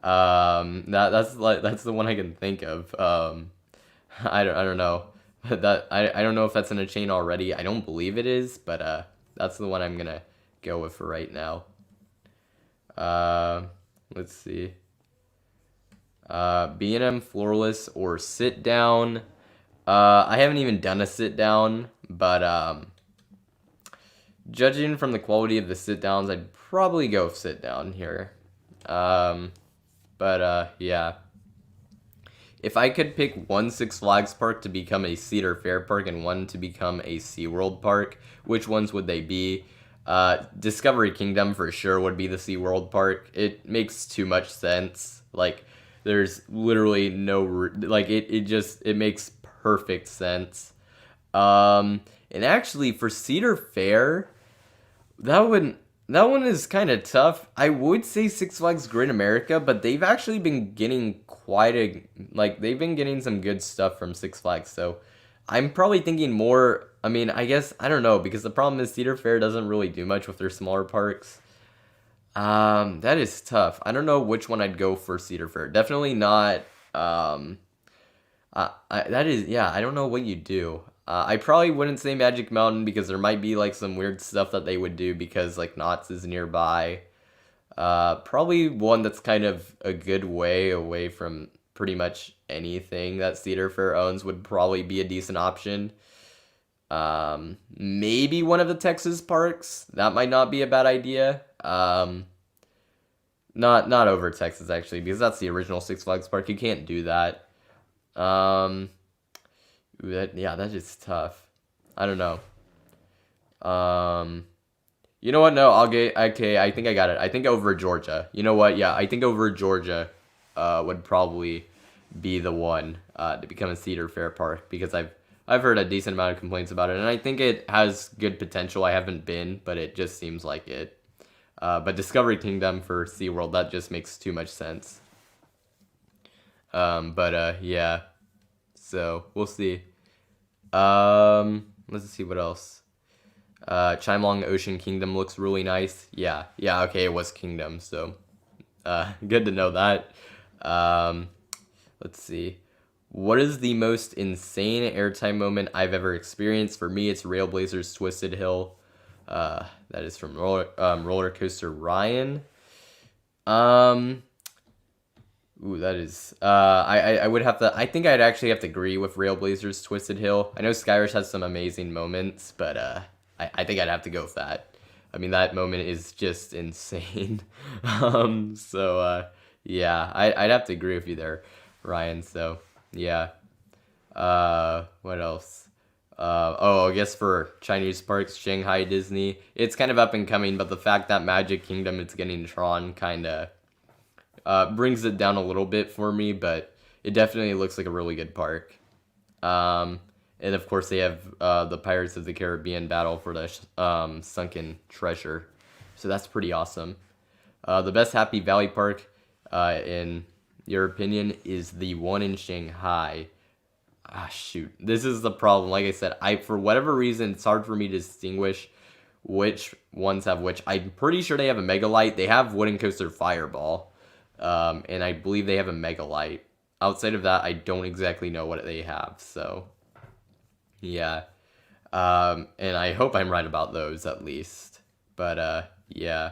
That's the one I can think of. I don't know. I don't know if that's in a chain already. I don't believe it is, but that's the one I'm gonna go with for right now. Uh, let's see. B&M Floorless or Sit Down. I haven't even done a sit down, but judging from the quality of the sit downs, I'd probably go with sit down here. Yeah. If I could pick one Six Flags park to become a Cedar Fair park and one to become a SeaWorld park, which ones would they be? Discovery Kingdom for sure would be the SeaWorld park. It makes too much sense. Like, there's literally no, like, it makes perfect sense. And actually, for Cedar Fair, that one that one is kind of tough. I would say Six Flags Great America, but they've actually been getting they've been getting some good stuff from Six Flags. So I'm probably thinking more. I mean, I guess I don't know because the problem is Cedar Fair doesn't really do much with their smaller parks. That is tough. I don't know which one I'd go for Cedar Fair. Definitely not. That is, yeah, I don't know what you do. I probably wouldn't say Magic Mountain because there might be like some weird stuff that they would do because like Knott's is nearby. Probably one that's kind of a good way away from pretty much anything that Cedar Fair owns would probably be a decent option. Maybe one of the Texas parks. That might not be a bad idea. Not over Texas actually because that's the original Six Flags park. You can't do that. Um, yeah, that is tough. I don't know. Um, you know what? No, I'll get. Okay, I think I got it. I think over Georgia. You know what? Yeah, I think over Georgia, would probably be the one to become a Cedar Fair park because I've heard a decent amount of complaints about it, and I think it has good potential. I haven't been, but it just seems like it. But Discovery Kingdom for SeaWorld, that just makes too much sense. Yeah. So we'll see. Let's see what else. Chimelong Ocean Kingdom looks really nice. Yeah, okay, it was Kingdom, so good to know that. Um, let's see. What is the most insane airtime moment I've ever experienced? For me, it's Railblazers Twisted Hill. That is from Roller Coaster Ryan. Um, that is. I would have to. I think I'd actually have to agree with Railblazers Twisted Hill. I know Skyrush has some amazing moments, but I think I'd have to go with that. I mean, that moment is just insane. Yeah, I'd have to agree with you there, Ryan. So yeah. What else? I guess for Chinese parks, Shanghai Disney, it's kind of up and coming, but the fact that Magic Kingdom is getting Tron kind of brings it down a little bit for me, but it definitely looks like a really good park. And of course, they have the Pirates of the Caribbean battle for the sunken treasure, so that's pretty awesome. The best Happy Valley park, in your opinion, is the one in Shanghai. Ah, shoot. This is the problem. Like I said, for whatever reason, it's hard for me to distinguish which ones have which. I'm pretty sure they have a Megalite. They have Wooden Coaster Fireball. And I believe they have a Megalite. Outside of that, I don't exactly know what they have. So, yeah. And I hope I'm right about those at least. But, yeah.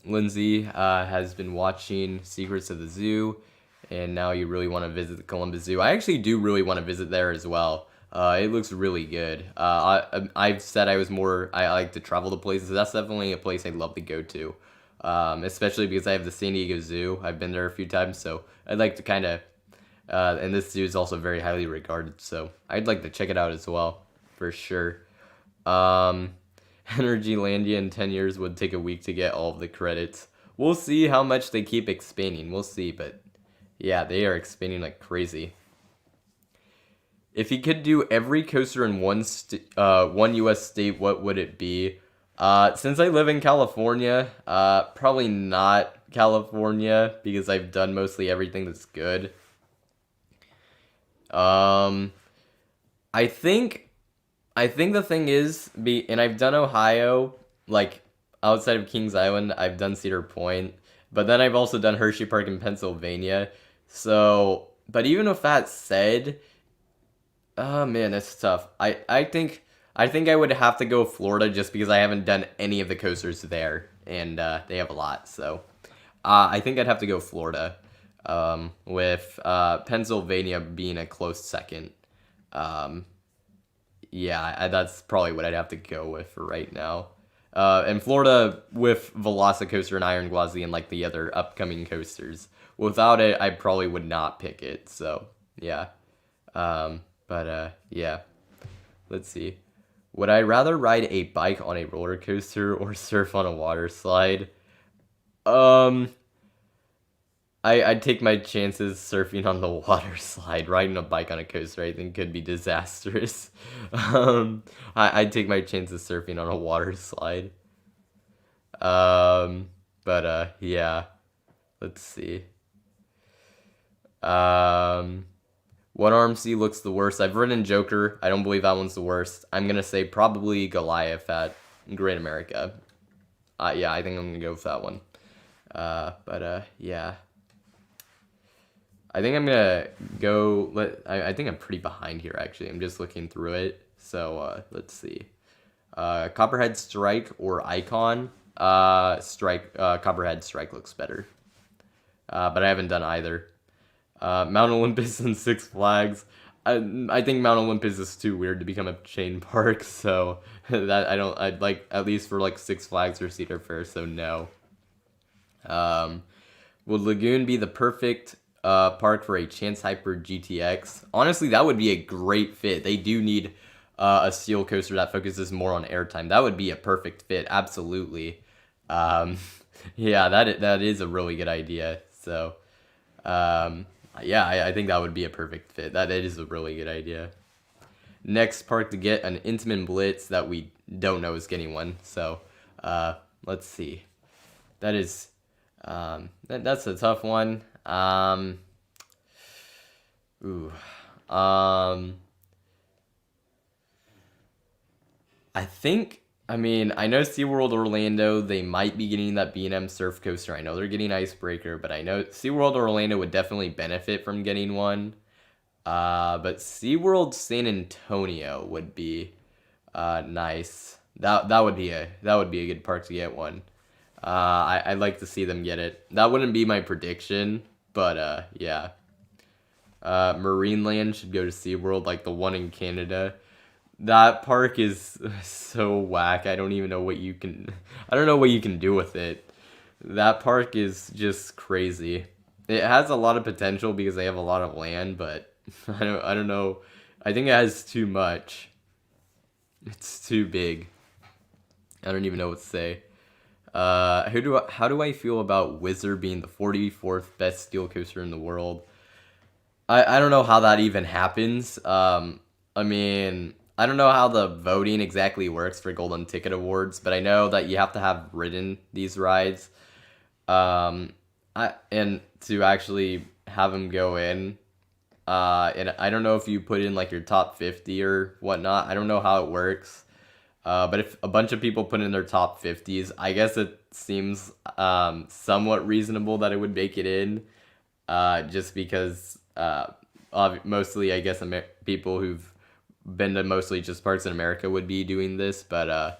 Lindsay has been watching Secrets of the Zoo, and now you really want to visit the Columbus Zoo. I actually do really want to visit there as well. It looks really good. I've said I like to travel to places. That's definitely a place I'd love to go to, especially because I have the San Diego Zoo. I've been there a few times, so I'd like to kind of, and this zoo is also very highly regarded, so I'd like to check it out as well, for sure. Energylandia in 10 years would take a week to get all of the credits. We'll see how much they keep expanding. We'll see, but yeah, they are expanding like crazy. If you could do every coaster in one U.S. state, what would it be? Since I live in California, probably not California because I've done mostly everything that's good. Um, I think the thing is, and I've done Ohio, like outside of Kings Island, I've done Cedar Point, but then I've also done Hershey Park in Pennsylvania. So, but even with that said, oh man, that's tough. I think I would have to go Florida just because I haven't done any of the coasters there, and they have a lot. So, I think I'd have to go Florida, with Pennsylvania being a close second. Um, Yeah, that's probably what I'd have to go with for right now. And Florida with Velocicoaster and Iron Gwazi and like the other upcoming coasters. Without it, I probably would not pick it. So yeah, yeah. Let's see. Would I rather ride a bike on a roller coaster or surf on a water slide? Um, I'd take my chances surfing on the water slide. Riding a bike on a coaster, I think, could be disastrous. I'd take my chances surfing on a water slide. Um, but yeah. Let's see. Um, what RMC looks the worst? I've ridden Joker. I don't believe that one's the worst. I'm gonna say probably Goliath at Great America. Yeah, I think I'm gonna go with that one. But yeah. I think I'm gonna go. I think I'm pretty behind here actually. I'm just looking through it. So let's see. Copperhead Strike or Icon. Strike. Copperhead Strike looks better. But I haven't done either. Mount Olympus and Six Flags. I think Mount Olympus is too weird to become a chain park, so that I'd like at least for like Six Flags or Cedar Fair, so no. Would Lagoon be the perfect park for a Chance Hyper GTX? Honestly, that would be a great fit. They do need a steel coaster that focuses more on airtime. That would be a perfect fit, absolutely. Yeah, that is a really good idea. So, yeah, I think that would be a perfect fit. That is a really good idea. Next park to get an Intamin Blitz that we don't know is getting one. So, let's see. That is, that's a tough one. Ooh. I mean, I know SeaWorld Orlando, they might be getting that B&M Surf Coaster. I know they're getting Icebreaker, but I know SeaWorld Orlando would definitely benefit from getting one. But SeaWorld San Antonio would be nice. That would be a good park to get one. I'd like to see them get it. That wouldn't be my prediction, but yeah. Marineland should go to SeaWorld, like the one in Canada. That park is so whack. I don't even know what you can. I don't know what you can do with it. That park is just crazy. It has a lot of potential because they have a lot of land, but I don't know. I think it has too much. It's too big. I don't even know what to say. How do I feel about Wizard being the 44th best steel coaster in the world? I don't know how that even happens. I mean, I don't know how the voting exactly works for Golden Ticket Awards, but I know that you have to have ridden these rides. And to actually have them go in. And I don't know if you put in like your top 50 or whatnot. I don't know how it works. But if a bunch of people put in their top 50s, I guess it seems somewhat reasonable that it would make it in. Just because mostly, I guess, people who've been to mostly just parks in America would be doing this, but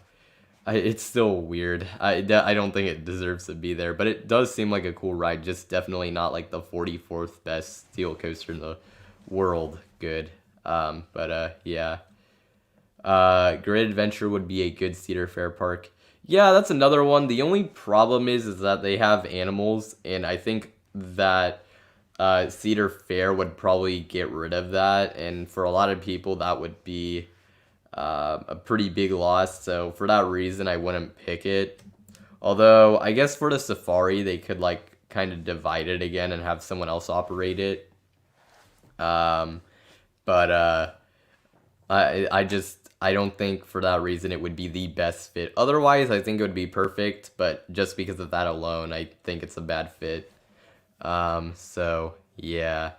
it's still weird. I don't think it deserves to be there, but it does seem like a cool ride. Just definitely not like the 44th best steel coaster in the world. Good. But yeah. Great Adventure would be a good Cedar Fair park. Yeah, that's another one. The only problem is that they have animals, and I think that Cedar Fair would probably get rid of that, and for a lot of people that would be a pretty big loss. So for that reason, I wouldn't pick it. Although I guess for the safari, they could like kind of divide it again and have someone else operate it. But I don't think for that reason it would be the best fit. Otherwise, I think it would be perfect, but just because of that alone, I think it's a bad fit. So yeah.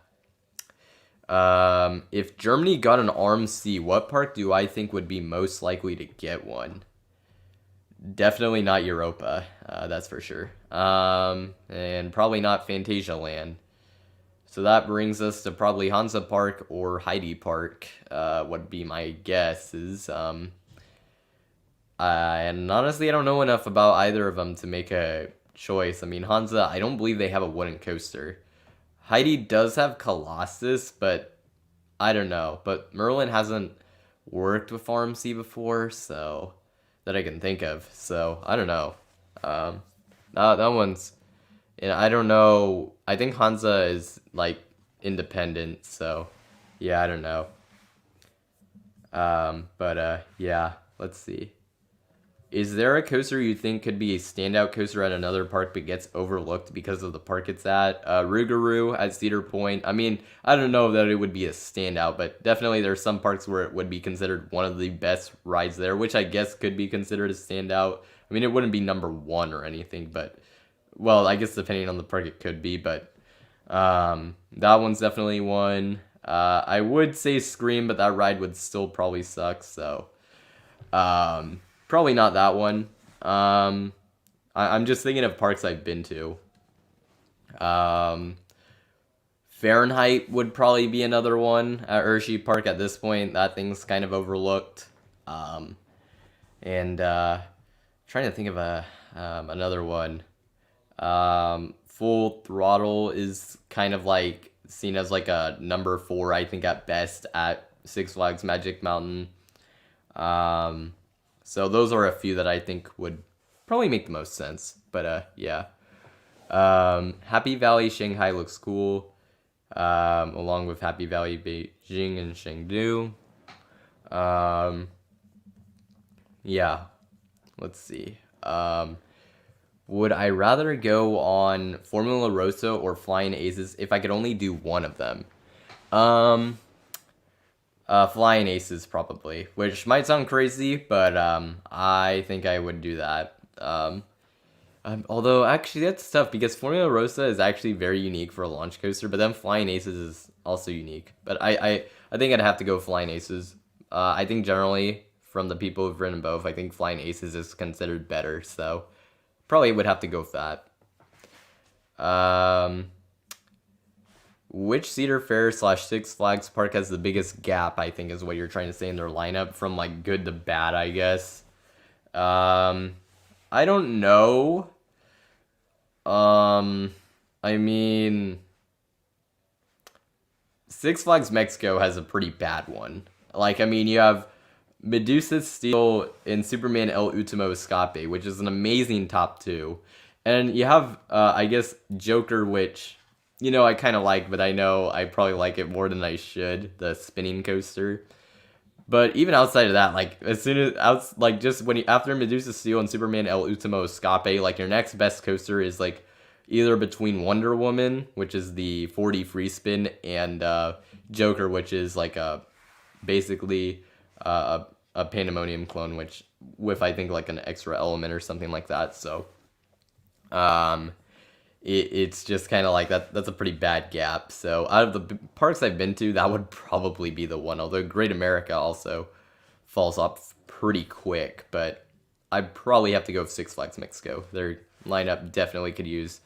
If Germany got an RMC, what park do I think would be most likely to get one? Definitely not Europa, that's for sure. And probably not Fantasia Land. So that brings us to probably Hansa Park or Heidi Park, would be my guesses. And honestly, I don't know enough about either of them to make a choice. I mean, Hansa, I don't believe they have a wooden coaster. Heidi does have Colossus, but I don't know. But Merlin hasn't worked with RMC before, so that I can think of. So I don't know. That one's, and I don't know. I think Hansa is like independent, so yeah, I don't know. But yeah. let's see. Is there a coaster you think could be a standout coaster at another park but gets overlooked because of the park it's at? Rougarou at Cedar Point. I mean, I don't know that it would be a standout, but definitely there's some parks where it would be considered one of the best rides there, which I guess could be considered a standout. I mean, it wouldn't be number one or anything, but, well, I guess depending on the park it could be, but that one's definitely one. I would say Scream, but that ride would still probably suck, so probably not that one. I'm just thinking of parks I've been to. Fahrenheit would probably be another one at Hershey Park at this point. That thing's kind of overlooked. And trying to think of another one. Full Throttle is kind of like seen as like a number 4, I think, at best at Six Flags Magic Mountain. So those are a few that I think would probably make the most sense. But yeah. Happy Valley Shanghai looks cool. Along with Happy Valley Beijing and Chengdu. Yeah. Let's see. Would I rather go on Formula Rosa or Flying Aces if I could only do one of them? Flying Aces probably, which might sound crazy, but I think I would do that. Although actually that's tough because Formula Rosa is actually very unique for a launch coaster, but then Flying Aces is also unique. But I think I'd have to go Flying Aces. I think generally from the people who've ridden both, I think Flying Aces is considered better, so probably would have to go with that. Which Cedar Fair / Six Flags Park has the biggest gap, I think is what you're trying to say in their lineup, from like good to bad, I guess. I don't know. I mean, Six Flags Mexico has a pretty bad one. Like, I mean, you have Medusa Steel and Superman El Ultimo Escape, which is an amazing top 2. And you have, I guess, Joker, which, you know, I kind of like, but I know I probably like it more than I should, the spinning coaster. But even outside of that, like, as soon as, just when you, after Medusa Steel and Superman El Ultimo Escape, like, your next best coaster is, like, either between Wonder Woman, which is the 4D free spin, and Joker, which is, like, basically a Pandemonium clone, which, with, I think, like, an extra element or something like that, so, it's just kind of like that's a pretty bad gap. So out of the parks I've been to, that would probably be the one, although Great America also falls off pretty quick, but I'd probably have to go with Six Flags Mexico. Their lineup definitely could use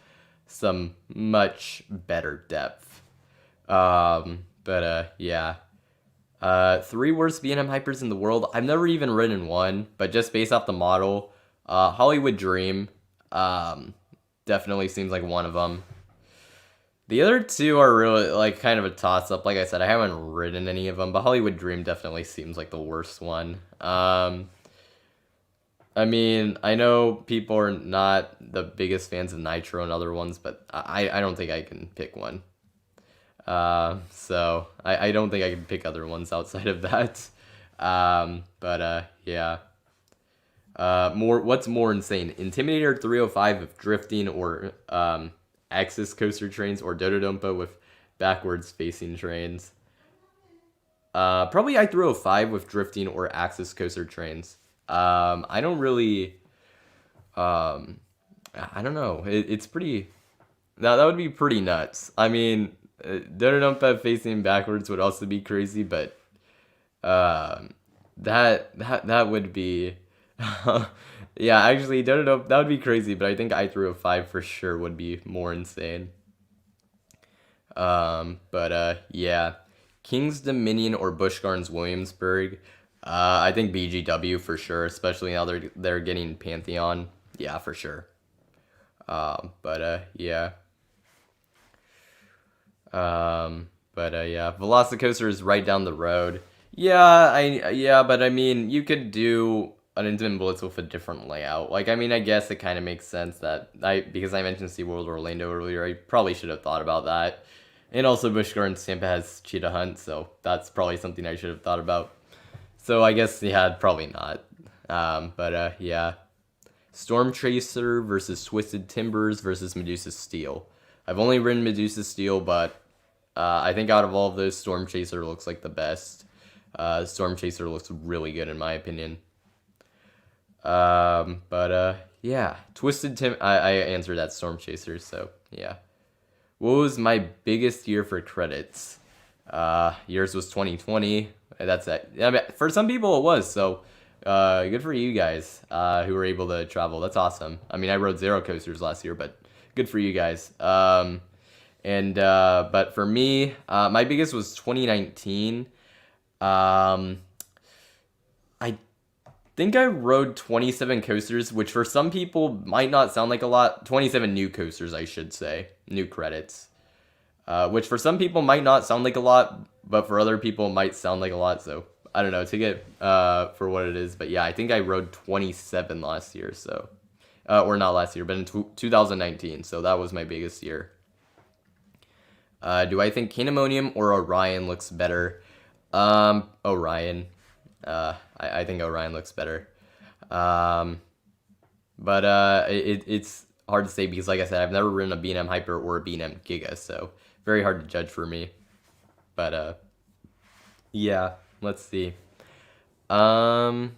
some much better depth. Yeah. 3 worst B&M hypers in the world. I've never even ridden one, but just based off the model, Hollywood Dream, definitely seems like one of them. The other 2 are really, like, kind of a toss-up. Like I said, I haven't ridden any of them, but Hollywood Dream definitely seems like the worst one. I mean, I know people are not the biggest fans of Nitro and other ones, but I don't think I can pick one. So, I don't think I can pick other ones outside of that. Yeah. What's more insane? Intimidator 305 with drifting or axis coaster trains, or Dododonpa with backwards facing trains. Probably I-305 with drifting or axis coaster trains. I don't really, I don't know. It's pretty, that would be pretty nuts. I mean, Dododonpa facing backwards would also be crazy, but that would be. Yeah, actually, that would be crazy, but I think I-305 for sure would be more insane. Yeah. King's Dominion or Busch Gardens Williamsburg. I think BGW for sure, especially now they're getting Pantheon. Yeah, for sure. Yeah. Yeah, Velocicoaster is right down the road. Yeah, but I mean, you could do an Infinite Blitz with a different layout. Like, I mean, I guess it kind of makes sense that because I mentioned SeaWorld Orlando earlier, I probably should have thought about that. And also Busch Gardens Tampa has Cheetah Hunt, so that's probably something I should have thought about. So I guess, yeah, probably not. Yeah. Storm Chaser versus Twisted Timbers versus Medusa Steel. I've only ridden Medusa Steel, but I think out of all of those, Storm Chaser looks like the best. Storm Chaser looks really good in my opinion. Yeah. I answered that Storm Chaser, so yeah. What was my biggest year for credits? Yours was 2020. That's it. I mean, for some people it was, so good for you guys who were able to travel. That's awesome. I mean, I rode zero coasters last year, but good for you guys. But for me, my biggest was 2019. I think I rode 27 coasters, which for some people might not sound like a lot. 27 new coasters, I should say. New credits. Which for some people might not sound like a lot, but for other people it might sound like a lot. So I don't know, take it for what it is. But yeah, I think I rode 27 last year. So, or not last year, but in 2019. So that was my biggest year. Do I think Candemonium or Orion looks better? Orion. I think Orion looks better. It's hard to say because, like I said, I've never ridden a B&M Hyper or a B&M Giga, so very hard to judge for me. But yeah, let's see. Let's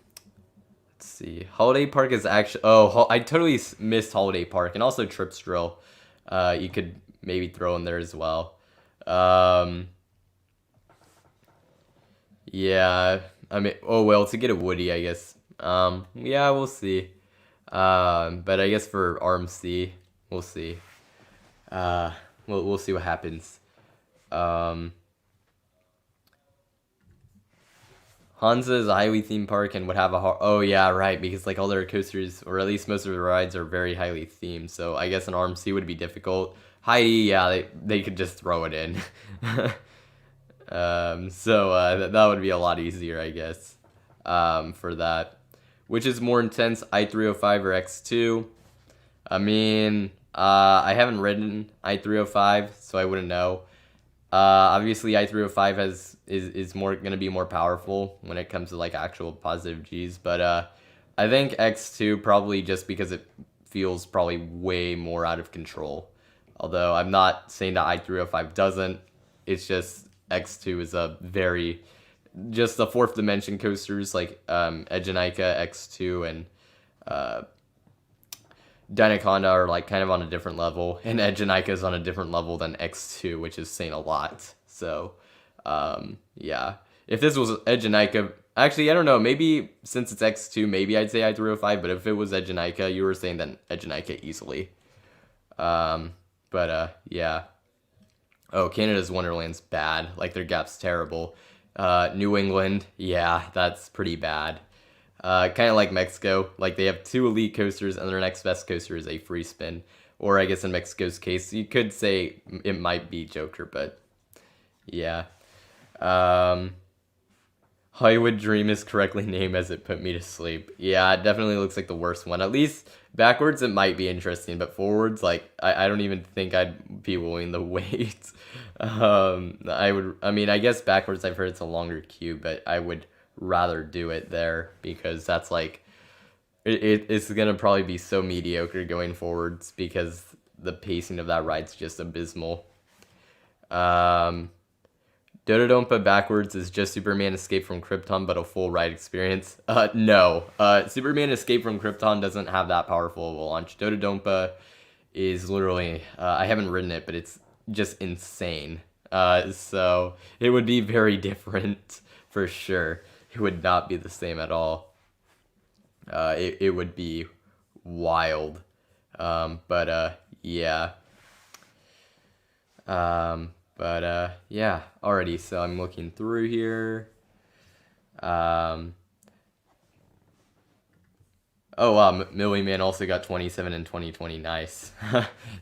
see. Holiday Park is actually. Oh, I totally missed Holiday Park and also Trip Drill. You could maybe throw in there as well. Yeah. I mean, oh well, to get a Woody, I guess. Yeah, we'll see. But I guess for RMC, we'll see. We'll see what happens. Hansa is a highly themed park and would have a oh yeah, right, because like all their coasters, or at least most of the rides, are very highly themed. So I guess an RMC would be difficult. Heidi, yeah, they could just throw it in. That would be a lot easier, I guess, for that. Which is more intense, I-305 or X2? I mean, I haven't ridden I-305, so I wouldn't know. Obviously, I-305 is more gonna be more powerful when it comes to like actual positive Gs, but I think X2 probably just because it feels probably way more out of control. Although I'm not saying that I-305 doesn't. It's just X2 is a very just the fourth dimension coasters like Egenica, X2, and Dinoconda are like kind of on a different level, and Egenica is on a different level than X2, which is saying a lot. So, yeah. If this was Egenica, actually, I don't know. Maybe since it's X2, maybe I'd say I-305. But if it was Egenica, you were saying then Egenica easily. Yeah. Oh, Canada's Wonderland's bad. Like their gap's terrible. New England, yeah, that's pretty bad. Kind of like Mexico, like they have 2 elite coasters and their next best coaster is a free spin. Or I guess in Mexico's case, you could say it might be Joker, but yeah. Hollywood Dream is correctly named as it put me to sleep. Yeah, it definitely looks like the worst one. At least backwards it might be interesting, but forwards, like, I don't even think I'd be willing to wait. I mean, I guess backwards I've heard it's a longer queue, but I would rather do it there because that's like, it's gonna probably be so mediocre going forwards because the pacing of that ride's just abysmal. Dododompa backwards is just Superman Escape from Krypton, but a full ride experience. No. Superman Escape from Krypton doesn't have that powerful of a launch. Dododompa is literally, I haven't ridden it, but it's just insane. So it would be very different for sure. It would not be the same at all. It would be wild. Yeah. Yeah, alrighty, so I'm looking through here. Oh wow, Millie Man also got 27 in 2020, nice.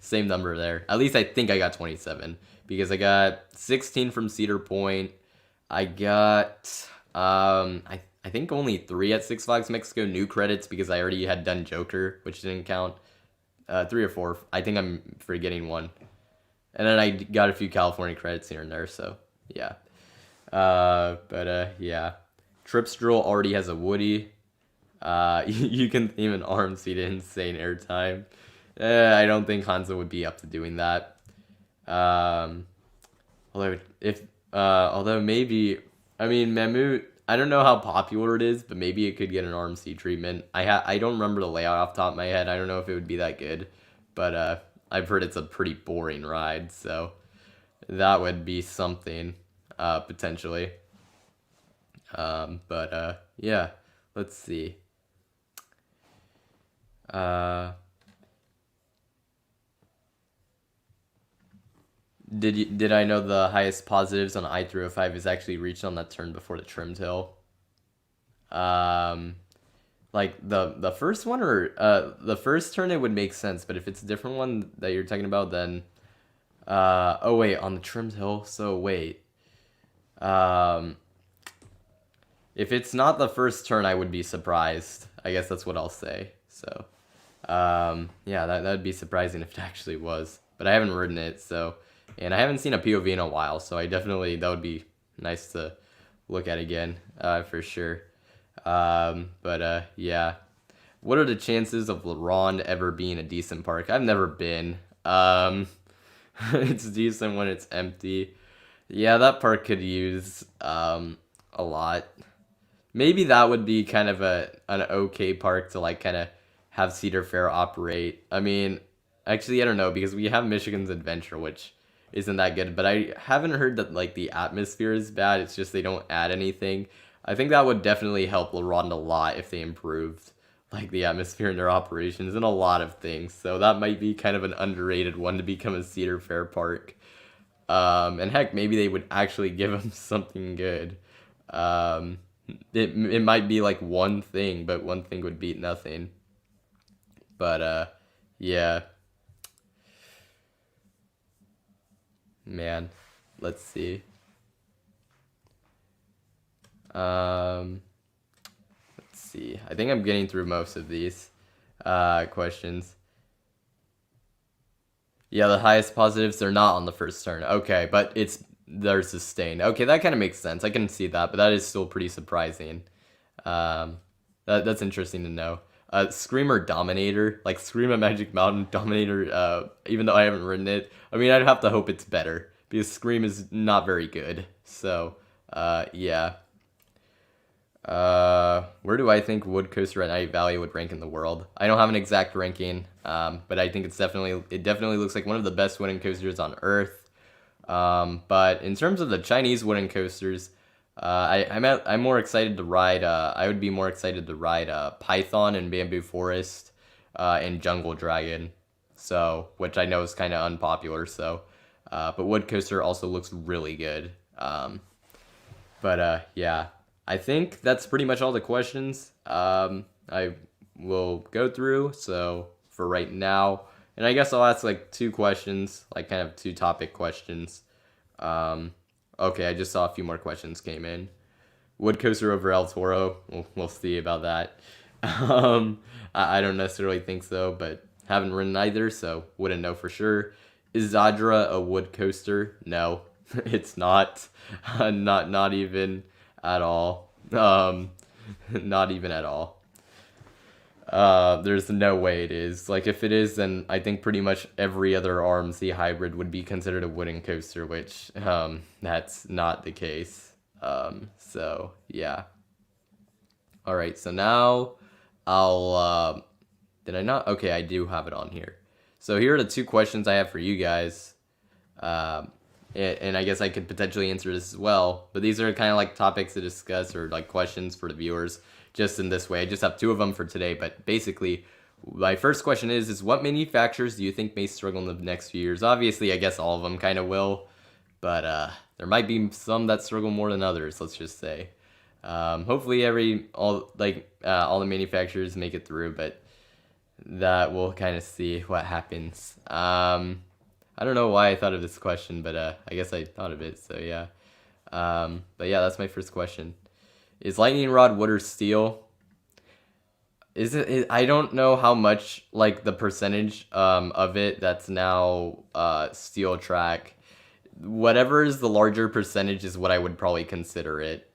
Same number there. At least I think I got 27, because I got 16 from Cedar Point. I got, I think only 3 at Six Flags Mexico new credits, because I already had done Joker, which didn't count. 3 or 4, I think I'm forgetting one. And then I got a few California credits here and there, so yeah. Yeah. Tripstrel already has a Woody. You can theme an arm seat to insane airtime. I don't think Hanzo would be up to doing that. Um, although maybe, I mean, Mammut, I don't know how popular it is, but maybe it could get an arm seat treatment. I don't remember the layout off the top of my head. I don't know if it would be that good, but I've heard it's a pretty boring ride, so that would be something potentially. Yeah, let's see. Did I know the highest positives on I-305 is actually reached on that turn before the trimmed hill? Um, like the first one, or the first turn, it would make sense, but if it's a different one that you're talking about, then oh wait, on the trimmed hill. So wait. Um, if it's not the first turn, I would be surprised. I guess that's what I'll say. So yeah, that'd be surprising if it actually was, but I haven't ridden it, so. And I haven't seen a POV in a while, so that would be nice to look at again, for sure. Yeah. What are the chances of La Ronde ever being a decent park? I've never been. It's decent when it's empty. Yeah, that park could use a lot. Maybe that would be kind of an okay park to like kind of have Cedar Fair operate. I mean, actually, I don't know, because we have Michigan's Adventure, which isn't that good, but I haven't heard that like the atmosphere is bad. It's just they don't add anything. I think that would definitely help La Ronde a lot if they improved like the atmosphere in their operations and a lot of things. So that might be kind of an underrated one to become a Cedar Fair park. And heck, maybe they would actually give them something good. It might be like one thing, but one thing would beat nothing. Yeah. Man, let's see. Let's see. I think I'm getting through most of these questions. Yeah, the highest positives, they're not on the first turn. Okay, but they're sustained. Okay, that kind of makes sense. I can see that, but that is still pretty surprising. That's interesting to know. Screamer Dominator, like Scream at Magic Mountain Dominator, even though I haven't ridden it, I mean, I'd have to hope it's better, because Scream is not very good. So, yeah. Where do I think Wood Coaster at Night Valley would rank in the world? I don't have an exact ranking, but I think it definitely looks like one of the best wooden coasters on Earth. But in terms of the Chinese wooden coasters, I'm more excited to ride. I would be more excited to ride Python and Bamboo Forest, and Jungle Dragon. So, which I know is kind of unpopular. So, but Wood Coaster also looks really good. Yeah, I think that's pretty much all the questions I will go through. So for right now, and I guess I'll ask like two questions, like kind of two topic questions. Okay, I just saw a few more questions came in. Wood Coaster over El Toro? We'll see about that. I don't necessarily think so, but haven't ridden either, so wouldn't know for sure. Is Zadra a wood coaster? No, it's not. Not even at all. Not even at all. There's no way it is. Like, if it is, then I think pretty much every other RMC hybrid would be considered a wooden coaster, which, that's not the case. So, yeah. Alright, so now did I not? Okay, I do have it on here. So here are the two questions I have for you guys. And I guess I could potentially answer this as well, but these are kind of like topics to discuss, or like questions for the viewers, just in this way. I just have two of them for today, but basically, my first question is what manufacturers do you think may struggle in the next few years? Obviously, I guess all of them kind of will, but there might be some that struggle more than others, let's just say. Hopefully all the manufacturers make it through, but that we'll kind of see what happens. I don't know why I thought of this question, but I guess I thought of it, so yeah. But yeah, that's my first question. Is lightning rod wood or steel? I don't know how much, like, the percentage of it that's now steel track. Whatever is the larger percentage is what I would probably consider it.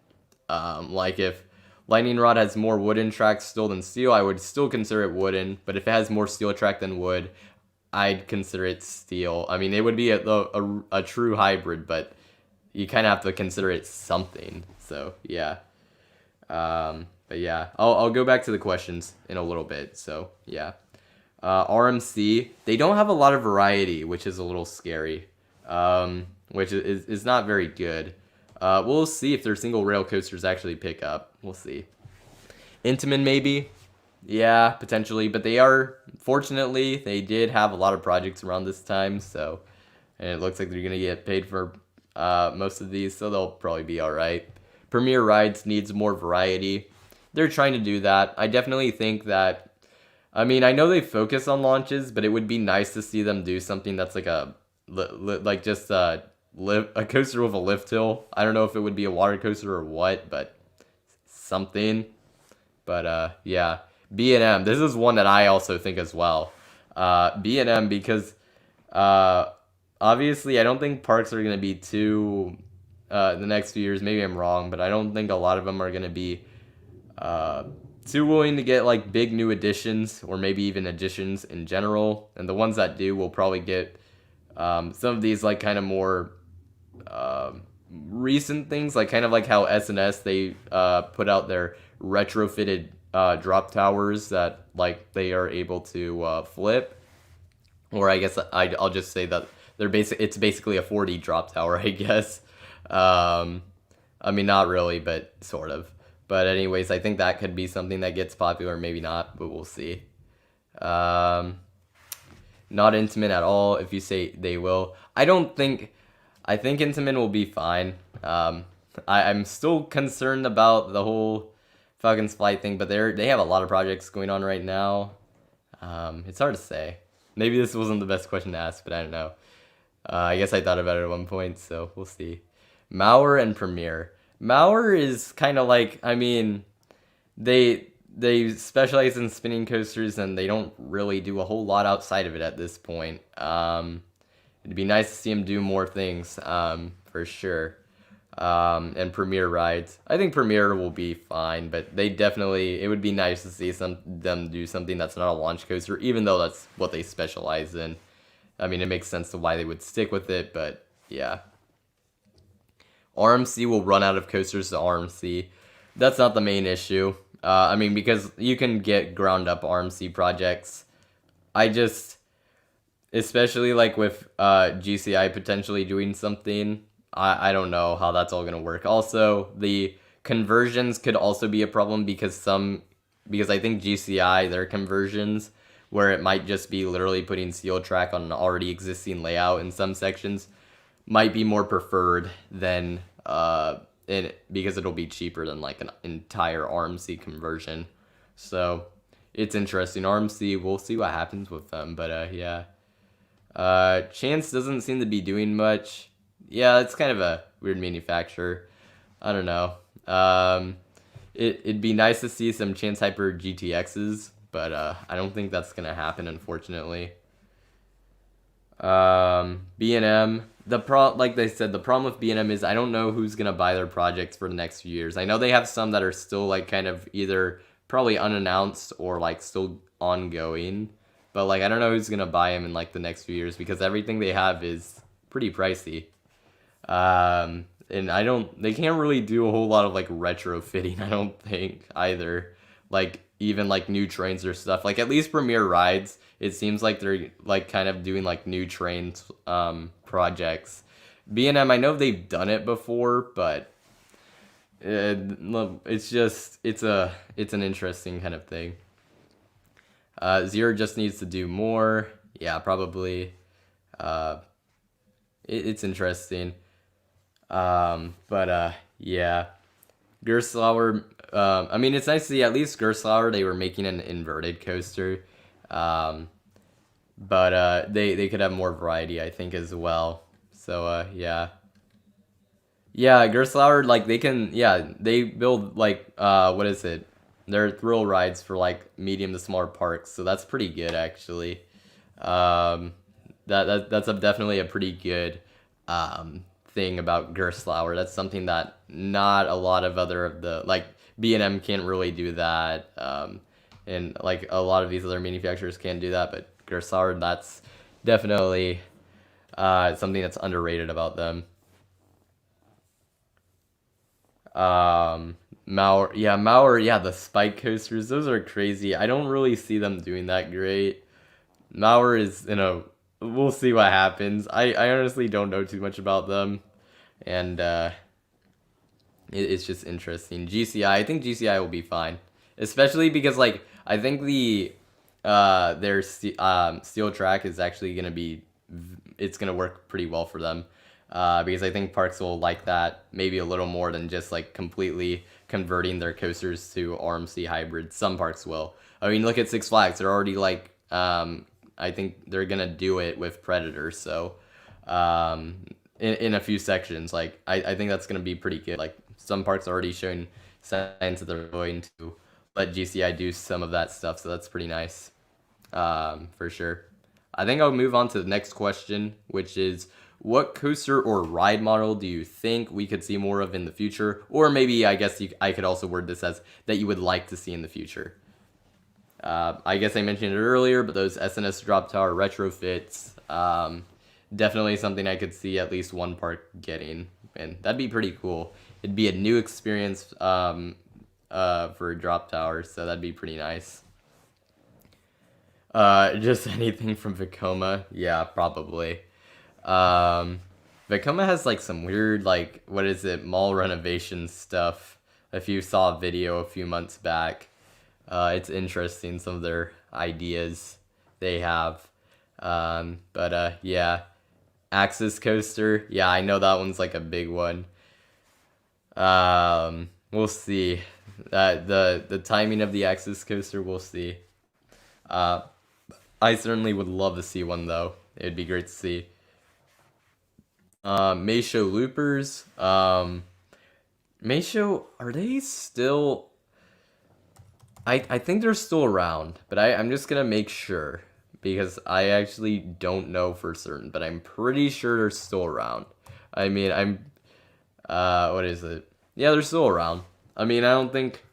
Like, if Lightning Rod has more wooden tracks still than steel. I would still consider it wooden, but if it has more steel track than wood, I'd consider it steel. I mean, it would be a true hybrid, but you kind of have to consider it something. So yeah. But yeah, I'll go back to the questions in a little bit. So yeah. RMC, they don't have a lot of variety, which is a little scary. Which is not very good. We'll see if their single rail coasters actually pick up. We'll see. Intamin maybe. Yeah, potentially, but fortunately, they did have a lot of projects around this time, so, and it looks like they're gonna get paid for most of these, so they'll probably be alright. Premier Rides needs more variety. They're trying to do that. I definitely think that, I mean, I know they focus on launches, but it would be nice to see them do something that's like a coaster with a lift hill. I don't know if it would be a water coaster or what, but something. But yeah. B&M, this is one that I also think as well. B&M, because obviously I don't think parks are going to be too, the next few years, maybe I'm wrong, but I don't think a lot of them are going to be too willing to get like big new additions, or maybe even additions in general. And the ones that do will probably get some of these like kind of more recent things, like kind of like how S&S, they put out their retrofitted drop towers that like they are able to flip, or I guess I'll just say that it's basically a 4D drop tower, I guess. I mean, not really, but sort of. But anyways, I think that could be something that gets popular, maybe not, but we'll see. Not Intamin at all, if you say they will. I think Intamin will be fine. I'm still concerned about the whole Falcon's Flight thing, but they have a lot of projects going on right now. It's hard to say. Maybe this wasn't the best question to ask, but I don't know. I guess I thought about it at one point, so we'll see. Mauer and Premier. Mauer is kind of like, I mean, they specialize in spinning coasters, and they don't really do a whole lot outside of it at this point. It'd be nice to see them do more things, for sure. And Premier Rides. I think Premier will be fine, but it would be nice to see them do something that's not a launch coaster, even though that's what they specialize in. I mean, it makes sense to why they would stick with it, but yeah. RMC will run out of coasters to RMC. That's not the main issue. I mean, because you can get ground up RMC projects. Especially like with GCI potentially doing something, I don't know how that's all gonna work. Also, the conversions could also be a problem because I think GCI, their conversions, where it might just be literally putting steel track on an already existing layout in some sections, might be more preferred than because it'll be cheaper than like an entire RMC conversion. So it's interesting. RMC, we'll see what happens with them, but yeah. Chance doesn't seem to be doing much. Yeah, it's kind of a weird manufacturer. I don't know. It'd be nice to see some Chance Hyper GTXs, but I don't think that's gonna happen, unfortunately. B&M. Like they said, the problem with B&M is I don't know who's gonna buy their projects for the next few years. I know they have some that are still like kind of either probably unannounced or like still ongoing, but like I don't know who's gonna buy them in like the next few years because everything they have is pretty pricey. And they can't really do a whole lot of like retrofitting, I don't think either. Like even like new trains or stuff. Like at least Premier Rides, it seems like they're like kind of doing like new trains projects. B&M, I know they've done it before, but it's an interesting kind of thing. Zero just needs to do more. Yeah, probably. It's interesting. But yeah. Gerstlauer, I mean, it's nice to see at least Gerstlauer, they were making an inverted coaster. But they could have more variety, I think, as well. So, yeah. Yeah, Gerstlauer, like, they build, like, what is it? They're thrill rides for, like, medium to smaller parks, so that's pretty good, actually. That's definitely a pretty good, thing about Gerstlauer. That's something that not a lot of other of the, like, B&M can't really do that. And like a lot of these other manufacturers can't do that, but Gerstlauer, that's definitely something that's underrated about them. Mauer, yeah, the spike coasters, those are crazy. I don't really see them doing that great. Mauer is we'll see what happens. I honestly don't know too much about them, and it's just interesting. GCI, I think GCI will be fine, especially because like I think their steel track is actually gonna be, it's gonna work pretty well for them. Because I think parks will like that maybe a little more than just like completely converting their coasters to RMC hybrids. Some parks will. I mean, look at Six Flags. They're already like, I think they're gonna do it with Predator. So, in a few sections, like I think that's gonna be pretty good. Like some parks are already showing signs that they're going to let GCI do some of that stuff. So that's pretty nice, for sure. I think I'll move on to the next question, which is, what coaster or ride model do you think we could see more of in the future? Or maybe, I guess I could also word this as that you would like to see in the future. I guess I mentioned it earlier, but those SNS drop tower retrofits, definitely something I could see at least one park getting, and that'd be pretty cool. It'd be a new experience for a drop tower, so that'd be pretty nice. Just anything from Vekoma, yeah, probably. Vekoma has like some weird, like, what is it, mall renovation stuff. If you saw a video a few months back, it's interesting, some of their ideas they have. Yeah, Axis coaster, yeah, I know that one's like a big one. We'll see. The timing of the Axis coaster, we'll see. I certainly would love to see one though. It'd be great to see. Meisho Loopers. Meisho, are they still? I think they're still around, but I'm just gonna make sure because I actually don't know for certain, but I'm pretty sure they're still around. I mean, what is it? Yeah, they're still around. I mean, I don't think,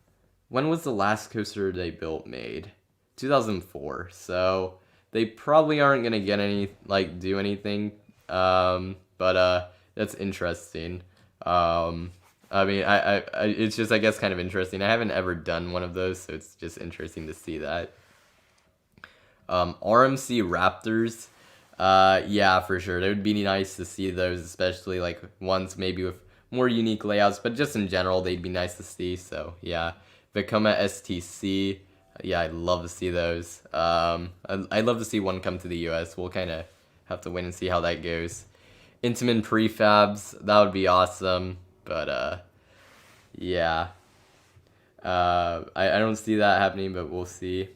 when was the last coaster they built made? 2004. So they probably aren't gonna get do anything. That's interesting. I mean, it's just, I guess, kind of interesting. I haven't ever done one of those, so it's just interesting to see that. RMC Raptors, yeah, for sure. It would be nice to see those, especially like ones maybe with more unique layouts, but just in general, they'd be nice to see. So yeah, Vekoma STC, yeah, I'd love to see those. I'd love to see one come to the US. We'll kind of have to wait and see how that goes. Intamin prefabs, that would be awesome, but yeah, I don't see that happening, but we'll see.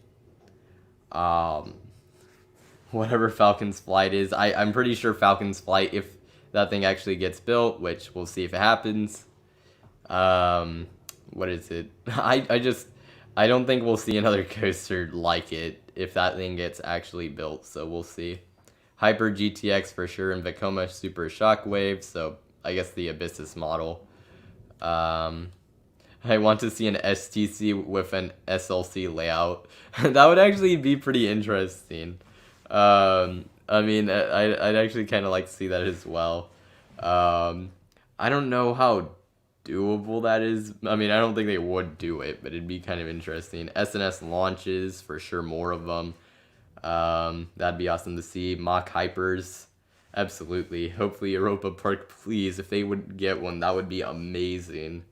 Whatever Falcon's flight is, I'm pretty sure Falcon's flight, if that thing actually gets built, which we'll see if it happens. What is it? I don't think we'll see another coaster like it if that thing gets actually built, so we'll see. Hyper GTX for sure, and Vekoma Super Shockwave, so I guess the Abyssus model. I want to see an STC with an SLC layout. That would actually be pretty interesting. I mean, I'd actually kind of like to see that as well. I don't know how doable that is. I mean, I don't think they would do it, but it'd be kind of interesting. SNS launches, for sure, more of them. That'd be awesome to see. Mock Hypers, absolutely. Hopefully Europa Park, please, if they would get one, that would be amazing.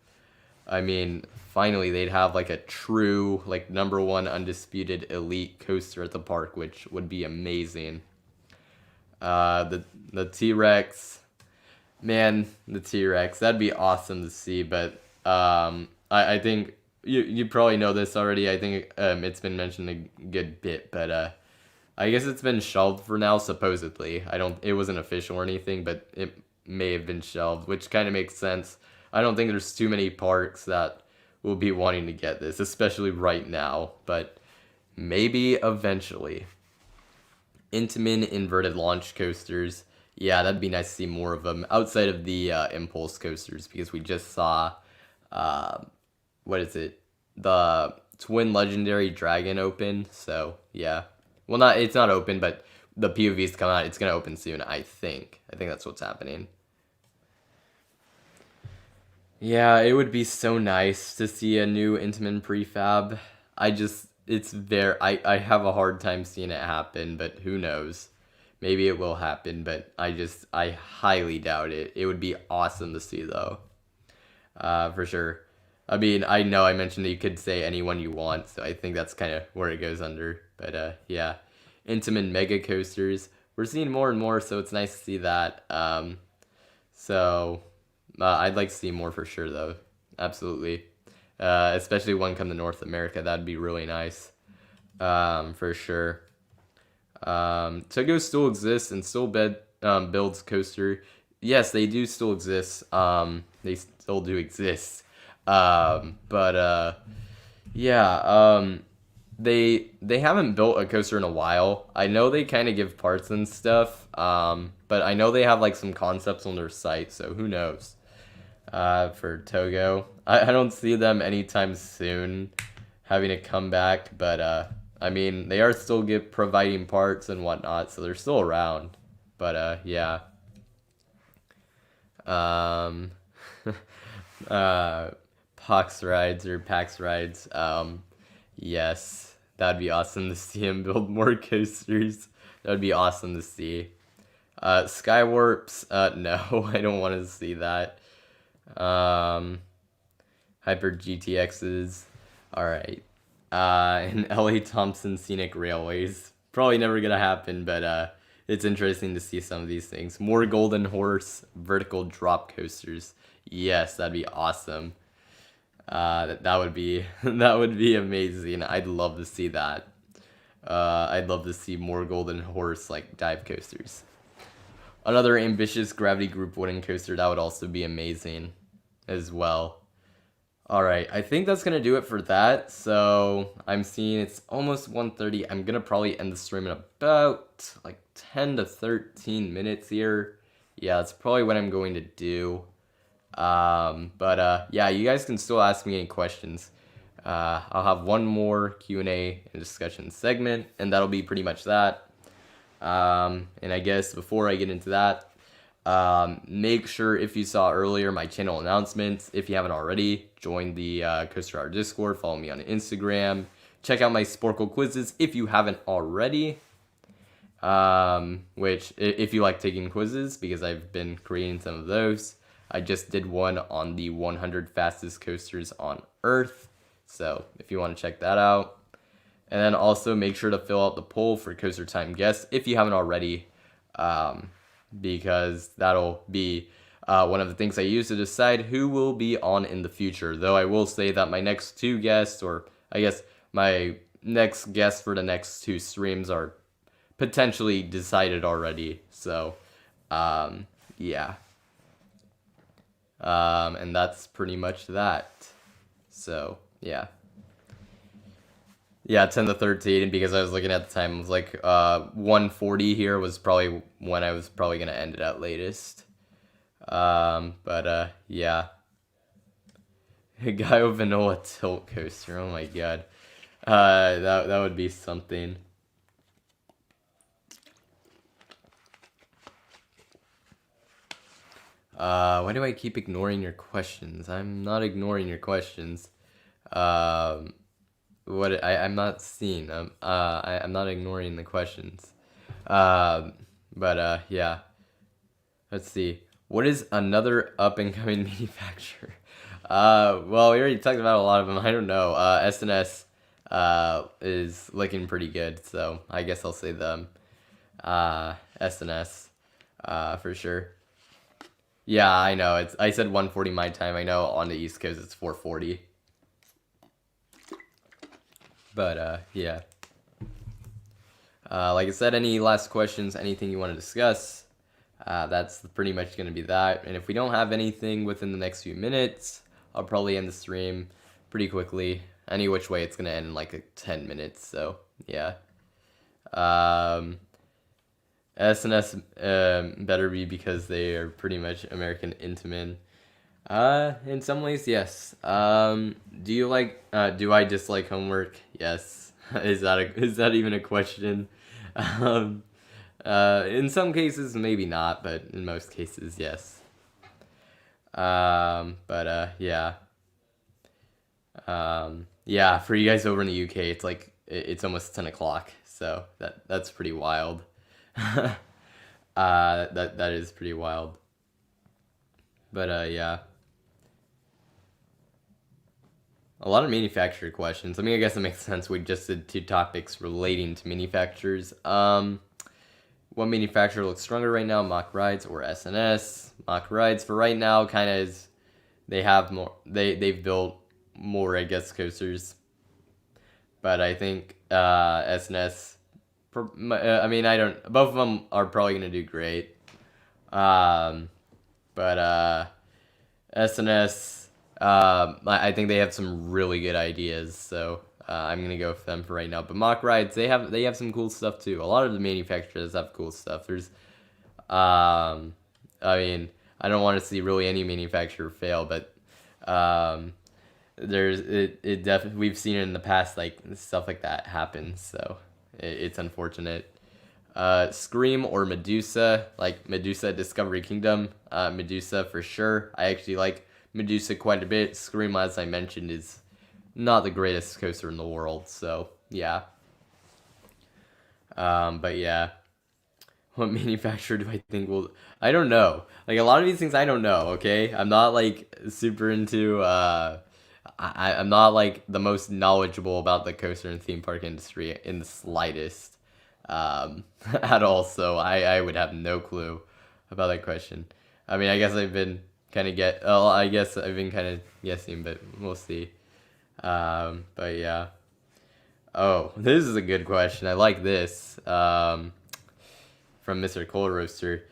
I mean, finally they'd have like a true, like, #1 undisputed elite coaster at the park, which would be amazing. The T-Rex, man, the T-Rex, that'd be awesome to see, but I think you probably know this already. I think it's been mentioned a good bit, but I guess it's been shelved for now, supposedly. It wasn't official or anything, but it may have been shelved, which kind of makes sense. I don't think there's too many parks that will be wanting to get this, especially right now, but maybe eventually. Intamin inverted launch coasters. Yeah, that'd be nice to see more of them outside of the impulse coasters because we just saw, uh, what is it? The Twin Legendary Dragon open. So yeah, well, not it's not open, but the POV's come out. It's gonna open soon, I think. I think that's what's happening. Yeah, it would be so nice to see a new Intamin prefab. It's there. I have a hard time seeing it happen, but who knows? Maybe it will happen, but I highly doubt it. It would be awesome to see though, for sure. I mean, I know I mentioned that you could say anyone you want, so I think that's kind of where it goes under. But yeah, Intamin mega coasters. We're seeing more and more, so it's nice to see that. So I'd like to see more for sure, though. Absolutely. Especially one come to North America. That'd be really nice. For sure. Togo still exists and still builds coaster. Yes, they do still exist. They still do exist. But yeah. They haven't built a coaster in a while. I know they kind of give parts and stuff. But I know they have like some concepts on their site. So who knows? For Togo. I don't see them anytime soon having a comeback, but I mean, they are still providing parts and whatnot, so they're still around. But yeah. Um, Pox rides or PAX rides. Yes, that'd be awesome to see him build more coasters. That would be awesome to see. Skywarps, no, I don't want to see that. Hyper GTXs, alright. And LA Thompson Scenic Railways, probably never gonna happen, but it's interesting to see some of these things. More Golden Horse vertical drop coasters. Yes, that'd be awesome. That would be that would be amazing. I'd love to see that. I'd love to see more Golden Horse like dive coasters. Another ambitious Gravity Group wooden coaster, that would also be amazing as well. Alright, I think that's going to do it for that. So, I'm seeing it's almost 1:30. I'm going to probably end the stream in about like 10 to 13 minutes here. Yeah, that's probably what I'm going to do. But yeah, you guys can still ask me any questions. I'll have one more Q&A and discussion segment, and that'll be pretty much that. And I guess before I get into that, make sure if you saw earlier my channel announcements, if you haven't already, join the Coaster Hour Discord, follow me on Instagram, check out my Sporkle quizzes if you haven't already. Which, if you like taking quizzes, because I've been creating some of those. I just did one on the 100 fastest coasters on Earth, so if you want to check that out. And then also make sure to fill out the poll for Coaster Time guests if you haven't already, because that'll be one of the things I use to decide who will be on in the future. Though I will say that my next two guests, or I guess my next guests for the next two streams, are potentially decided already. So, yeah. And that's pretty much that. So, yeah. Yeah, 10 to 13, because I was looking at the time, it was like 1:40 here was probably when I was probably going to end it at latest. But yeah. Gaio Vanilla Tilt Coaster, oh my god. That would be something. Why do I keep ignoring your questions? I'm not ignoring your questions. I'm not seeing. I'm not ignoring the questions. But yeah. Let's see. What is another up and coming manufacturer? Well, we already talked about a lot of them. I don't know. SNS is looking pretty good, so I guess I'll say them. SNS for sure. Yeah, I know. I said 1:40 my time. I know on the East Coast it's 4:40. But yeah. Like I said, any last questions, anything you want to discuss, that's pretty much going to be that. And if we don't have anything within the next few minutes, I'll probably end the stream pretty quickly. Any which way, it's going to end in like 10 minutes. So, yeah. SNS better be because they are pretty much American Intamin. In some ways, yes. Do you like? Do I dislike homework? Yes. Is that even a question? Um, in some cases, maybe not, but in most cases, yes. Yeah. Yeah. For you guys over in the UK, it's like it's almost 10 o'clock, so that's pretty wild. That is pretty wild. But yeah. A lot of manufacturer questions. I mean, I guess it makes sense. We just did two topics relating to manufacturers. What manufacturer looks stronger right now, Mach Rides or SNS? Mach Rides for right now kind of is. They have more. They've built more, I guess, coasters. But I think SNS. I mean, I don't. Both of them are probably gonna do great. Um, but SNS, I think they have some really good ideas, so I'm gonna go for them for right now. But Mock Rides, they have some cool stuff too. A lot of the manufacturers have cool stuff. I mean, I don't want to see really any manufacturer fail, but um, it definitely we've seen it in the past, like stuff like that happens. So it's unfortunate. Scream or Medusa, like Medusa Discovery Kingdom. Medusa for sure. I actually like Medusa quite a bit. Scream, as I mentioned, is not the greatest coaster in the world, so yeah. But yeah, what manufacturer do I think will? I don't know. Like a lot of these things, I don't know. Okay, I'm not like super into. I'm not like the most knowledgeable about the coaster and theme park industry in the slightest, at all. So I would have no clue about that question. I mean, I guess I've been kind of get. Oh, I guess I've been kind of guessing, but we'll see. But yeah. Oh, this is a good question. I like this. From Mr. Cold Roaster.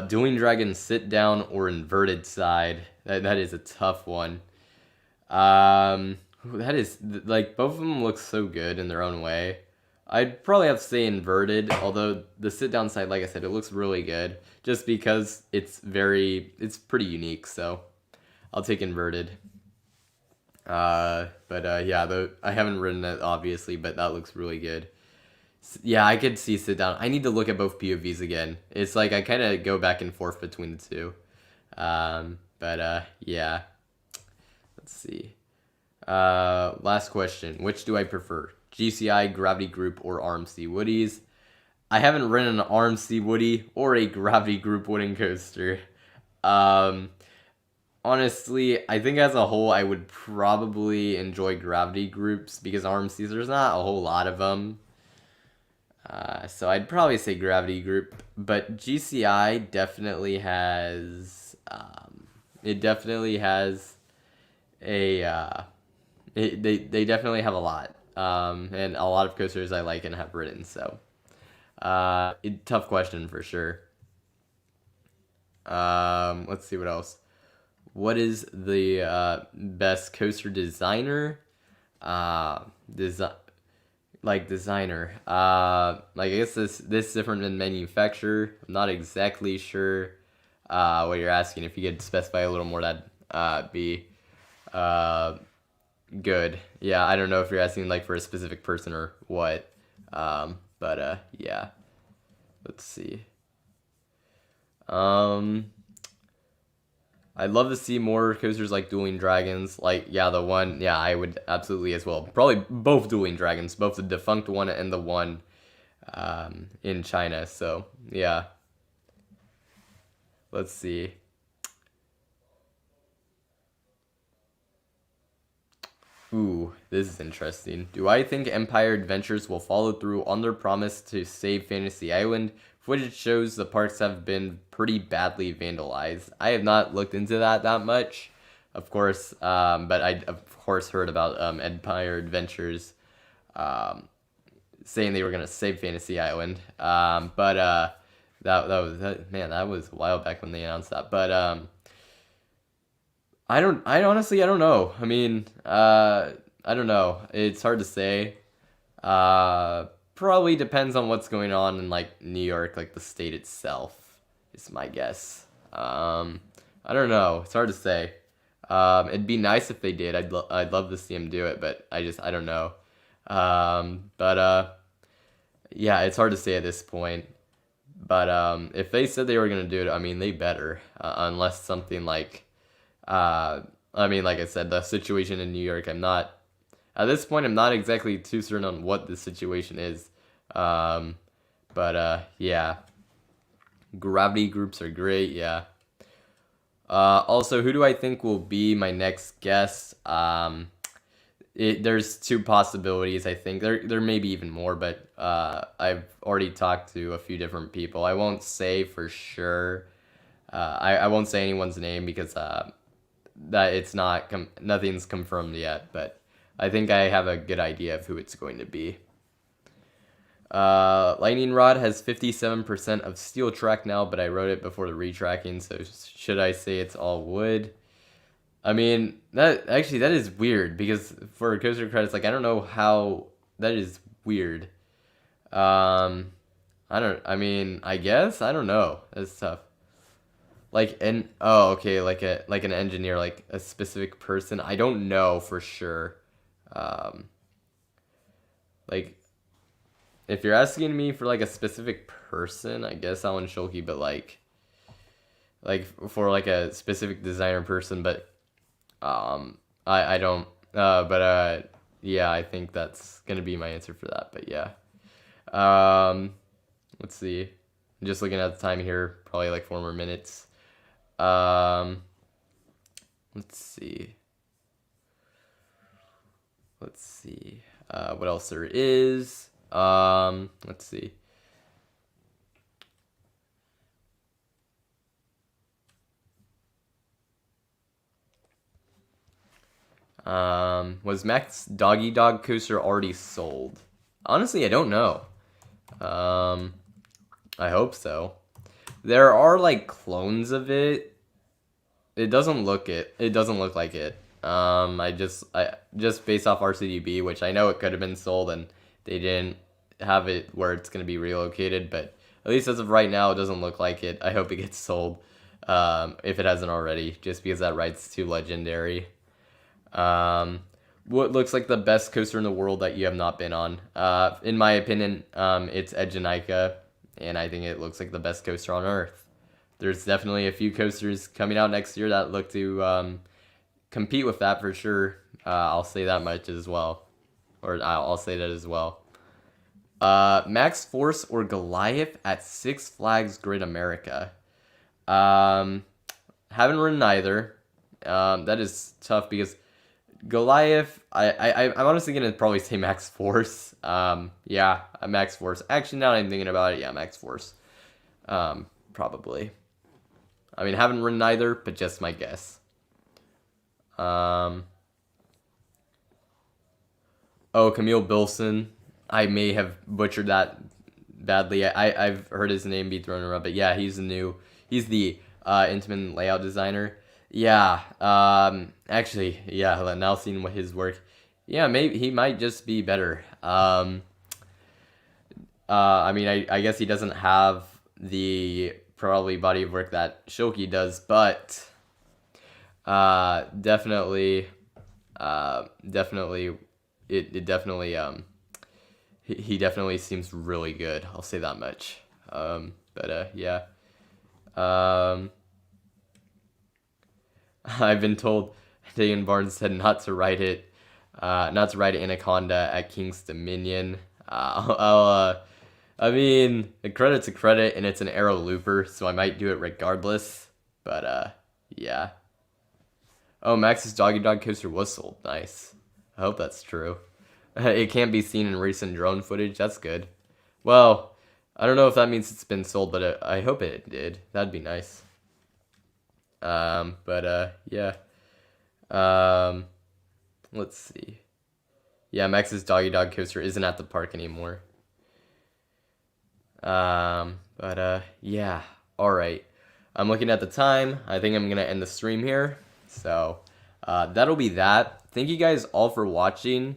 Dueling Dragon sit down or inverted side. That is a tough one. That is like both of them look so good in their own way. I'd probably have to say inverted, although the sit down side, like I said, it looks really good just because it's pretty unique. So I'll take inverted. But yeah, I haven't written it obviously, but that looks really good. Yeah, I could see sit down. I need to look at both POVs again. It's like I kind of go back and forth between the two. But yeah. Let's see. Last question. Which do I prefer? GCI, Gravity Group, or RMC Woodies? I haven't ridden an RMC Woody or a Gravity Group wooden coaster. Um, Honestly, I think as a whole, I would probably enjoy Gravity Groups because RMCs, there's not a whole lot of them. So I'd probably say Gravity Group, but GCI definitely has. It definitely has a. They definitely have a lot. And a lot of coasters I like and have ridden. So, tough question for sure. Let's see what else. What is the best coaster designer? Design like designer. Like I guess this is different than manufacturer. I'm not exactly sure what you're asking. If you could specify a little more, that'd be uh good. Yeah, I don't know if you're asking like for a specific person or what. But yeah. Let's see. Um, I'd love to see more coasters like Dueling Dragons. Like, yeah, the one, yeah, I would absolutely as well. Probably both Dueling Dragons, both the defunct one and the one in China. So, yeah, let's see. Ooh, this is interesting. Do I think Empire Adventures will follow through on their promise to save Fantasy Island? Footage shows the parks have been pretty badly vandalized. I have not looked into that much, of course, but I of course heard about Empire Adventures um, saying they were gonna save Fantasy Island. But man, that was a while back when they announced that. But I honestly, I don't know. I mean, I don't know. It's hard to say. Uh, probably depends on what's going on in like New York, like the state itself, is my guess. I don't know. It's hard to say. It'd be nice if they did. I'd love to see them do it, but I don't know. But yeah, it's hard to say at this point. But if they said they were gonna do it, I mean, they better. Unless something like, I mean, like I said, the situation in New York, at this point, I'm not exactly too certain on what the situation is. But yeah, gravity groups are great. Yeah. Also, who do I think will be my next guest? There's two possibilities. I think there may be even more, but I've already talked to a few different people. I won't say for sure. I won't say anyone's name because that it's not nothing's confirmed yet. But I think I have a good idea of who it's going to be. Lightning Rod has 57% of steel track now, but I wrote it before the retracking, so should I say it's all wood? I mean, that is weird, because for coaster credits, like, I don't know how, that is weird. I mean, I guess, I don't know, that's tough. Like, oh, okay, like an engineer, like a specific person, I don't know for sure. Like, if you're asking me for like a specific person, I guess Alan Schulke, but like for like a specific designer person, but I don't yeah, I think that's gonna be my answer for that. But yeah, let's see. I'm just looking at the time here, probably like 4 more minutes. Let's see. What else there is. Let's see. Was Mac's Doggy Dog coaster already sold? Honestly, I don't know. I hope so. There are like clones of it. It doesn't look like it. I just based off RCDB, which I know it could have been sold and they didn't have it where it's going to be relocated, but at least as of right now, it doesn't look like it. I hope it gets sold, if it hasn't already, just because that ride's too legendary. What looks like the best coaster in the world that you have not been on? In my opinion, it's Edgenica, and I think it looks like the best coaster on Earth. There's definitely a few coasters coming out next year that look to compete with that for sure. I'll say that much as well, or I'll say that as well. Max Force or Goliath at Six Flags Great America. Haven't ridden either. That is tough because Goliath, I'm honestly gonna probably say Max Force. Yeah, Max Force. Actually, now that I'm thinking about it, yeah, Max Force. Probably. I mean, haven't ridden either, but just my guess. Oh, Camille Bilson. I may have butchered that badly. I've heard his name be thrown around, but yeah, he's the Intamin layout designer. Yeah, actually, yeah, now seeing what his work, yeah, maybe he might just be better. I mean, I guess he doesn't have the probably body of work that Shoki does, but definitely, he definitely seems really good. I'll say that much. But yeah. I've been told Dagan Barnes said not to write Anaconda at King's Dominion. I mean, the credit's a credit, and it's an arrow looper, so I might do it regardless. But yeah. Oh, Max's Doggy Dog coaster was sold. Nice. I hope that's true. It can't be seen in recent drone footage. That's good. Well, I don't know if that means it's been sold, but I hope it did. That'd be nice. But yeah. Let's see. Yeah, Max's Doggy Dog coaster isn't at the park anymore. But yeah. All right. I'm looking at the time. I think I'm gonna end the stream here. So that'll be that. Thank you guys all for watching.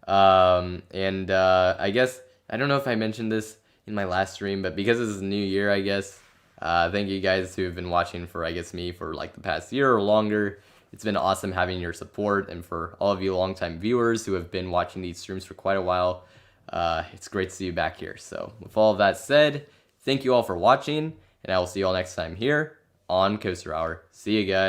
And I guess I don't know if I mentioned this in my last stream, but because this is a new year, I guess, thank you guys who have been watching for, I guess, me for like the past year or longer. It's been awesome having your support, and for all of you longtime viewers who have been watching these streams for quite a while, it's great to see you back here. So with all of that said, thank you all for watching, and I will see you all next time here on Coaster Hour. See you guys.